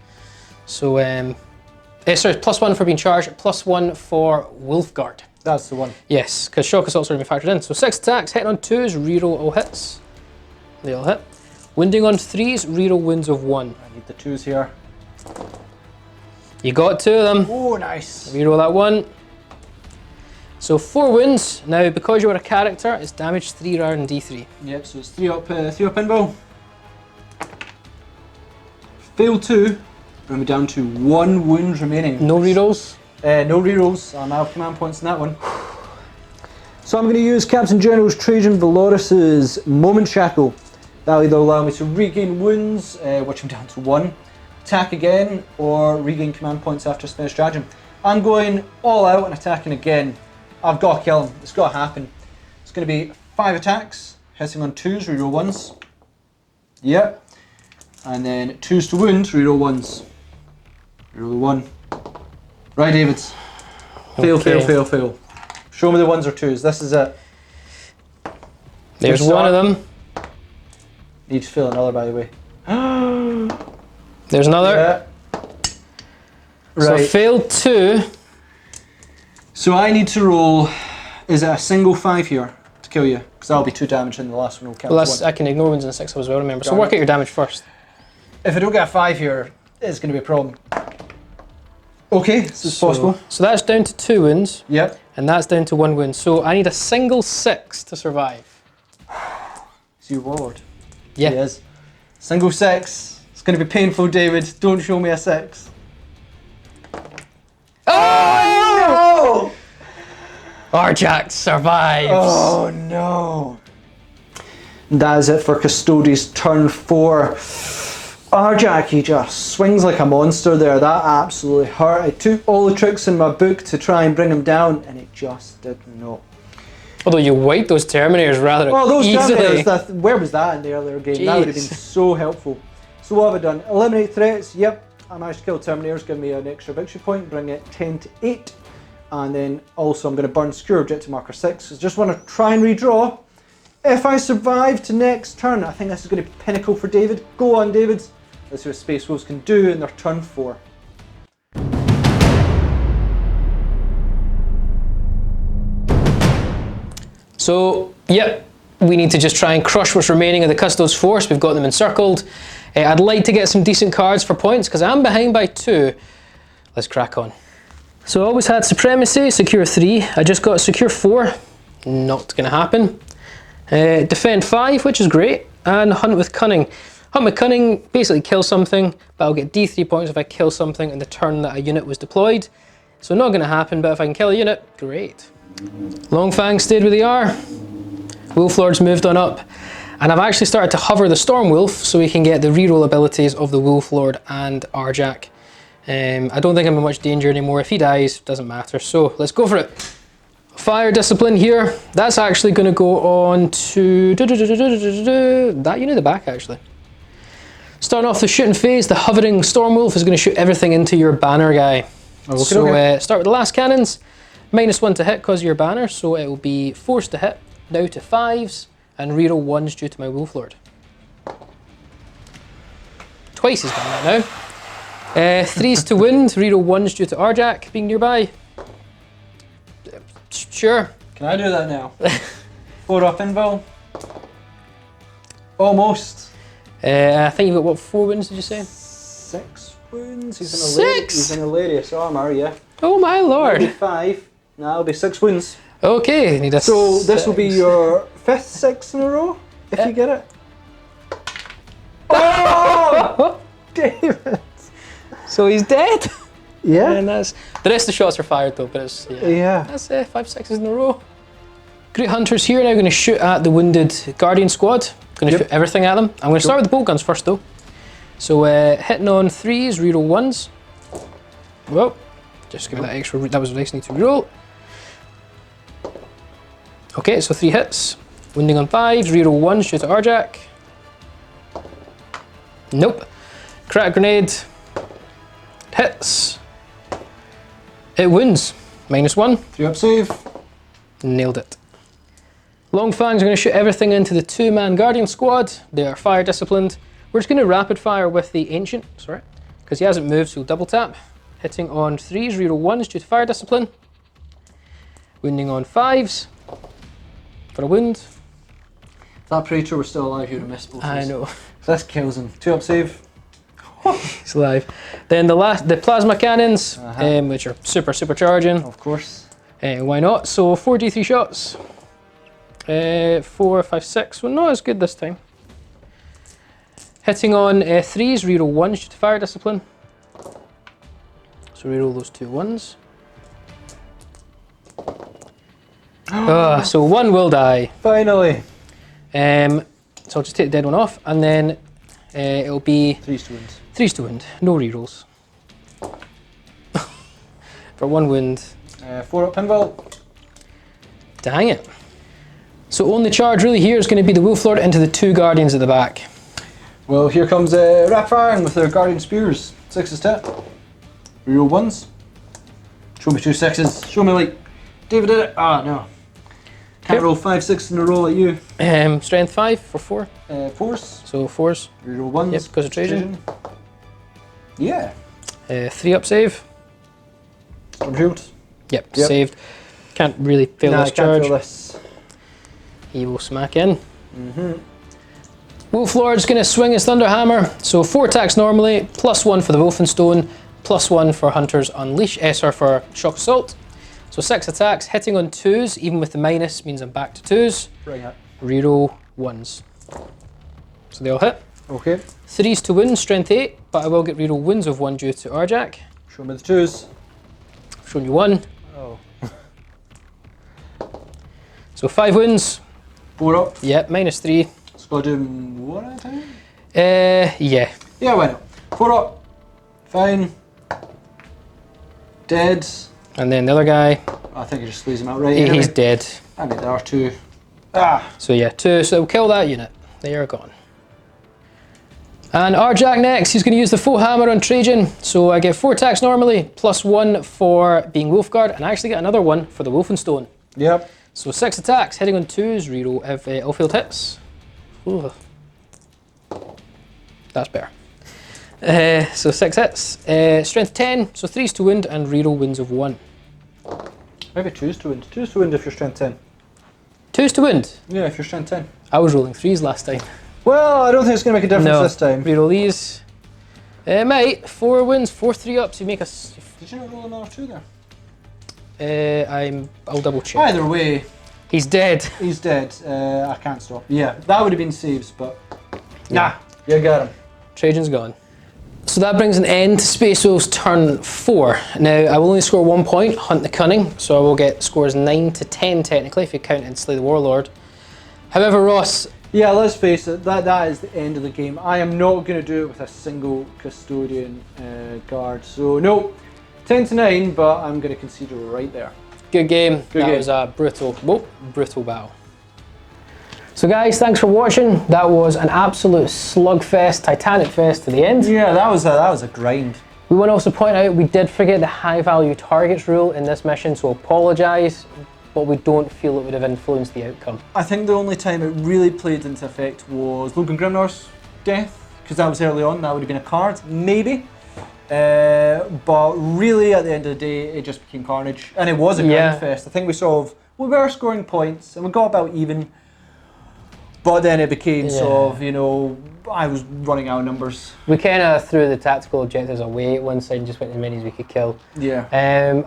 So, sorry, +1 for being charged, +1 for Wolfguard. That's the one. Yes, because shock assault's already been factored in. So 6 attacks, hitting on 2s, reroll all hits. They all hit. Wounding on 3s, reroll wounds of 1. I need the 2s here. You got 2 of them. Oh, nice. Reroll that 1. So 4 wounds. Now, because you're a character, it's damage 3 rather than D3. Yep, so it's 3 up Anvil. Fail 2. Bring me down to 1 wound remaining. No rerolls? No rerolls. I'm out of command points in that one. So I'm going to use Captain General Trajan Valoris's Moment Shackle. That'll either allow me to regain wounds, which I'm down to 1, attack again, or regain command points after spell stratagem. I'm going all out and attacking again. I've got to kill him. It's got to happen. It's going to be 5 attacks, hitting on 2s, reroll 1s. Yep. And then 2s to wound, reroll 1s. Reroll the 1. Right, David. Fail, Okay. fail, fail, fail. Show me the 1s or 2s. This is it. There's Good one of start. them. Need to fail another, by the way. There's another. Yeah. So Right. failed 2. So I need to roll. Is it a single 5 here to kill you? Because that'll be 2 damage and the last one will count Well, as that's, 1. I can ignore wounds and 6 as well, remember. So Darn work it. out your damage first. If I don't get a 5 here, it's going to be a problem. Okay, this is possible. So that's down to 2 wounds, Yep. and that's down to 1 wound. So I need a single 6 to survive. It's your warlord. Yeah. He is. Single 6. It's going to be painful, David. Don't show me a 6. Oh! Arjax survives. Oh no. That is it for Custodes turn 4. Arjack, he just swings like a monster there. That absolutely hurt. I took all the tricks in my book to try and bring him down, and it just did not. Although you wiped those Terminators rather Well, those easily. Terminators, where was that in the earlier game? That would have been Jeez. so helpful. So what have I done? Eliminate threats. Yep, I managed to kill Terminators, give me an extra victory point, bring it 10 to 8. And then also I'm going to burn Secure Objective Marker 6. So just want to try and redraw. If I survive to next turn, I think this is going to be pinnacle for David. Go on, David. Let's see what Space Wolves can do in their turn 4. So, yep, we need to just try and crush what's remaining of the Custodes force. We've got them encircled. I'd like to get some decent cards for points because I'm behind by 2. Let's crack on. So I always had Supremacy, Secure 3. I just got Secure 4. Not going to happen. Defend 5, which is great. And Hunt with Cunning. Hunt with Cunning basically kills something, but I'll get D3 points if I kill something in the turn that a unit was deployed. So not going to happen, but if I can kill a unit, great. Longfang stayed where they are. Wolflords moved on up. And I've actually started to hover the Stormwolf so we can get the reroll abilities of the Wolflord and Arjack. I don't think I'm in much danger anymore. If he dies, doesn't matter. So let's go for it. Fire Discipline here. That's actually going to go on to that unit at the back actually. Starting off the shooting phase, the hovering Stormwolf is going to shoot everything into your banner guy. Okay, So okay. start with the last cannons. -1 to hit because of your banner, so it will be forced to hit, now to 5s, and reroll 1s due to my Wolflord. Twice he's done that now. 3s to wound, reroll 1s due to Arjack being nearby. Sure. Can I do that now? 4 up Anvil. Almost. I think you've got what, 4 wounds did you say? 6 wounds. He's in a 6? He's in hilarious armour, yeah. Oh my That'll lord. be 5. No, it'll be 6 wounds. Okay, need a So this will be 6. your 5th 6 in a row, if you get it. Oh! David! So he's dead. Yeah? And that's the rest of the shots are fired though, but it's Yeah. That's 5 6s in a row. Great Hunters here now going to shoot at the wounded Guardian squad. Going to shoot everything at them. I'm going to start with the bolt guns first though. So hitting on 3s, reroll 1s. Whoa, just give me that extra, that was nice, need to reroll. Okay, so 3 hits. Wounding on 5s, reroll 1s, shoot at Arjack. Nope. Crack grenade. Hits. It wounds. -1. 3 up save. Nailed it. Longfangs are going to shoot everything into the 2-man Guardian squad. They are fire disciplined. We're just going to rapid fire with the Ancient, sorry, because he hasn't moved, so we'll double tap. Hitting on 3s, reroll 1s due to fire discipline. Wounding on 5s for a wound. If that Praetor was still alive, he would have missed both. I know. This kills him. 2 up save. He's alive. Then the plasma cannons, which are super supercharging. Of course. Why not? So 4d3 shots. 4, 5, 6. Well, not as good this time. Hitting on 3s, reroll 1s due to fire discipline. So reroll those 2 1s. So 1 will die. Finally. So I'll just take the dead one off, and then it'll be 3s to wound. 3s to wound, no rerolls. For 1 wound. 4 up Anvil. Dang it. So only charge really here is going to be the Wolflord into the 2 Guardians at the back. Well, here comes Rapid Firing with their Guardian Spears. 6 is tap. Reroll 1s. Show me 2 6s. Show me like David did it. Ah, no. Can't roll 5 6 in a row like you. Strength 5 for 4. 4s. So 4s. Reroll 1s. Yep, because of Trajan. Yeah. 3 up save. Shield. Yep, saved. Can't really fail this charge. Can't fail this. He will smack in. Wolf Lord's going to swing his Thunderhammer. So 4 attacks normally, +1 for the Wolfenstone, +1 for Hunter's Unleash, for Shock Assault. So 6 attacks, hitting on 2s, even with the minus means I'm back to 2s. Bring it. Reroll 1s. So they all hit. Okay. 3s to win, strength 8, but I will get reroll wounds of 1 due to Arjak. Show me the 2s. I've shown you 1. Oh. So 5 wounds. 4 up. Yep, -3. Squad him 1 at a time? Yeah. Yeah, why not? 4 up. Fine. Dead. And then the other guy, I think I just squeeze him out right. he's dead. I mean, there are 2. Ah. So yeah, 2, so kill that unit. They are gone. And Arjak next, he's going to use the full hammer on Trajan. So I get 4 attacks normally, +1 for being Wolfguard, and I actually get another 1 for the Wolfenstone. Yep. So 6 attacks, hitting on 2s, reroll if all failed hits. Ooh. That's better. So 6 hits. Strength 10, so 3s to wound, and reroll wounds of 1. Maybe 2s to wound. 2s to wound if you're strength 10. 2s to wound? Yeah, if you're strength 10. I was rolling 3s last time. Well, I don't think it's going to make a difference this time. Reroll these. Mate, 4 wins, 4 3-ups, you make us. Did you not roll another 2 there? I'll double check. Either way, He's dead. he's dead. I can't stop. Yeah, that would have been saves, but Nah. you got him. Trajan's gone. So that brings an end to Space Wolf's turn 4. Now, I will only score 1 point, Hunt the Cunning, so I will get scores 9 to 10 technically if you count and Slay the Warlord. However, Ross... Yeah, let's face it, that is the end of the game. I am not going to do it with a single Custodian guard. So, no, 10 to 9, but I'm going to concede right there. Good game. That was a brutal battle. So guys, thanks for watching. That was an absolute slugfest, titanic fest to the end. Yeah, that was a grind. We want to also point out we did forget the high value targets rule in this mission, so apologise, but we don't feel it would have influenced the outcome. I think the only time it really played into effect was Logan Grimnor's death, because that was early on, that would have been a card, maybe. But really at the end of the day, it just became carnage, and it was a grind fest. I think we were scoring points, and we got about even, but then it became sort of, you know, I was running out of numbers. We kind of threw the tactical objectives away at one side and just went as many as we could kill. Yeah.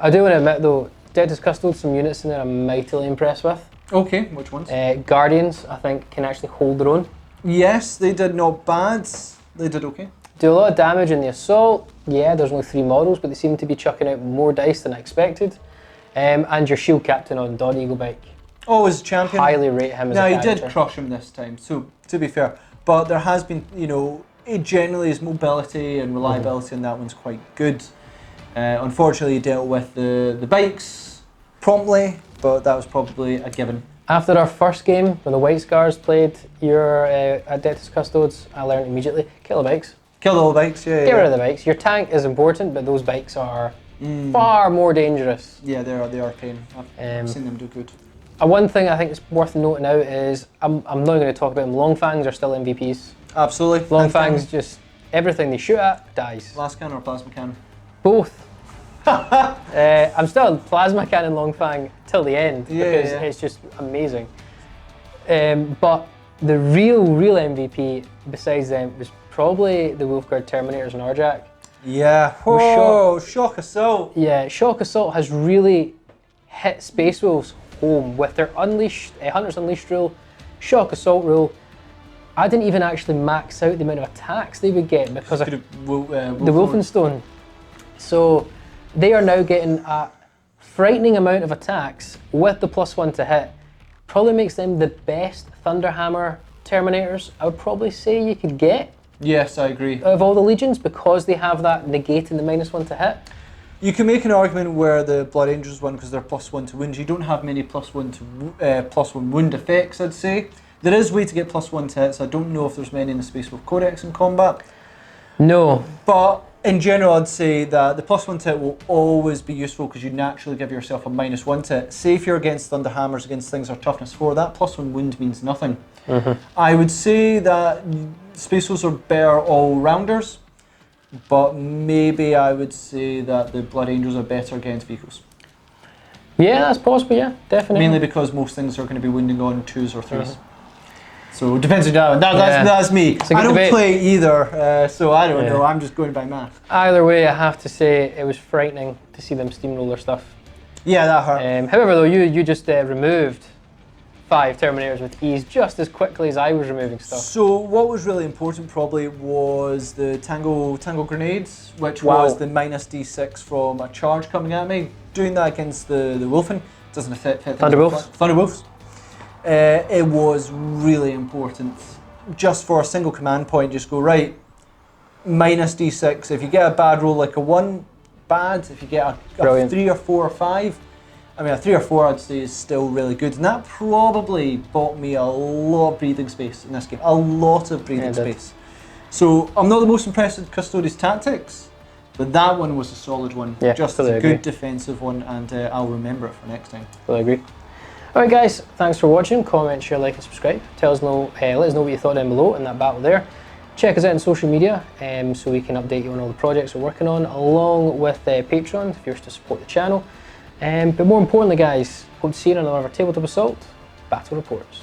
I do want to admit though, Adeptus Custodes, some units in there I'm mightily impressed with. Okay, which ones? Guardians, I think, can actually hold their own. Yes, they did not bad. They did okay. Do a lot of damage in the assault. Yeah, there's only 3 models, but they seem to be chucking out more dice than I expected. And your shield captain on Dawn Eagle Bike. Oh, as champion? Highly rate him as a he character. did crush him this time, so to be fair. But there has been, you know, generally his mobility and reliability on that one's quite good. Unfortunately, he dealt with the bikes promptly, but that was probably a given. After our first game, when the White Scars played your Adeptus Custodes, I learned immediately, kill the bikes. Kill all the bikes, yeah. Get rid of the bikes. Your tank is important, but those bikes are far more dangerous. Yeah, they are pain. I've seen them do good. One thing I think is worth noting out is, I'm not going to talk about them, Longfangs are still MVPs. Absolutely. Longfangs just, everything they shoot at, dies. Blast cannon or plasma cannon? Both. I'm still plasma cannon Longfang till the end because it's just amazing. But the real MVP besides them was probably the Wolfguard Terminators and Arjak. Yeah. Oh, Shock Assault. Yeah, Shock Assault has really hit Space Wolves home with their Hunter's Unleashed rule, Shock Assault rule. I didn't even actually max out the amount of attacks they would get because of the Wolfenstone. So they are now getting a frightening amount of attacks with the +1 to hit. Probably makes them the best Thunderhammer Terminators I would probably say you could get. Yes, I agree. Of all the legions, because they have that negate and the -1 to hit. You can make an argument where the Blood Angels won because they're +1 to wound. You don't have many +1 wound effects, I'd say. There is a way to get +1 to hits. I don't know if there's many in the Space Wolf Codex in combat. No. But in general, I'd say that the +1 to hit will always be useful because you naturally give yourself a -1 to hit. Say if you're against Thunderhammers, against things that are toughness 4, that +1 wound means nothing. I would say that Space Wolves are better all-rounders, but maybe I would say that the Blood Angels are better against vehicles. Yeah, that's possible, yeah, definitely. Mainly because most things are going to be wounding on 2s or 3s. So it depends on that. That's me. I don't play either, so I don't know. I'm just going by math. Either way, I have to say it was frightening to see them steamroll their stuff. Yeah, that hurt. However, though, you just removed 5 Terminators with ease just as quickly as I was removing stuff. So what was really important probably was the Tango Grenades, which was the -d6 from a charge coming at me. Doing that against the Wolfen doesn't affect Thunderwolves. Thunderwolves. It was really important. Just for a single command point, just go, right, -d6. If you get a bad roll like a 1, bad. If you get a 3 or 4 or 5, I mean a 3 or 4 I'd say is still really good. And that probably bought me a lot of breathing space in this game. A lot of breathing space. So I'm not the most impressed with Custodes' tactics, but that one was a solid one. Yeah, just a good defensive one, and I'll remember it for next time. Fully agree. Alright guys, thanks for watching. Comment, share, like and subscribe. Let us know what you thought down below in that battle there. Check us out on social media so we can update you on all the projects we're working on, along with Patreon if you wish to support the channel. But more importantly guys, hope to see you in another Tabletop Assault Battle Reports.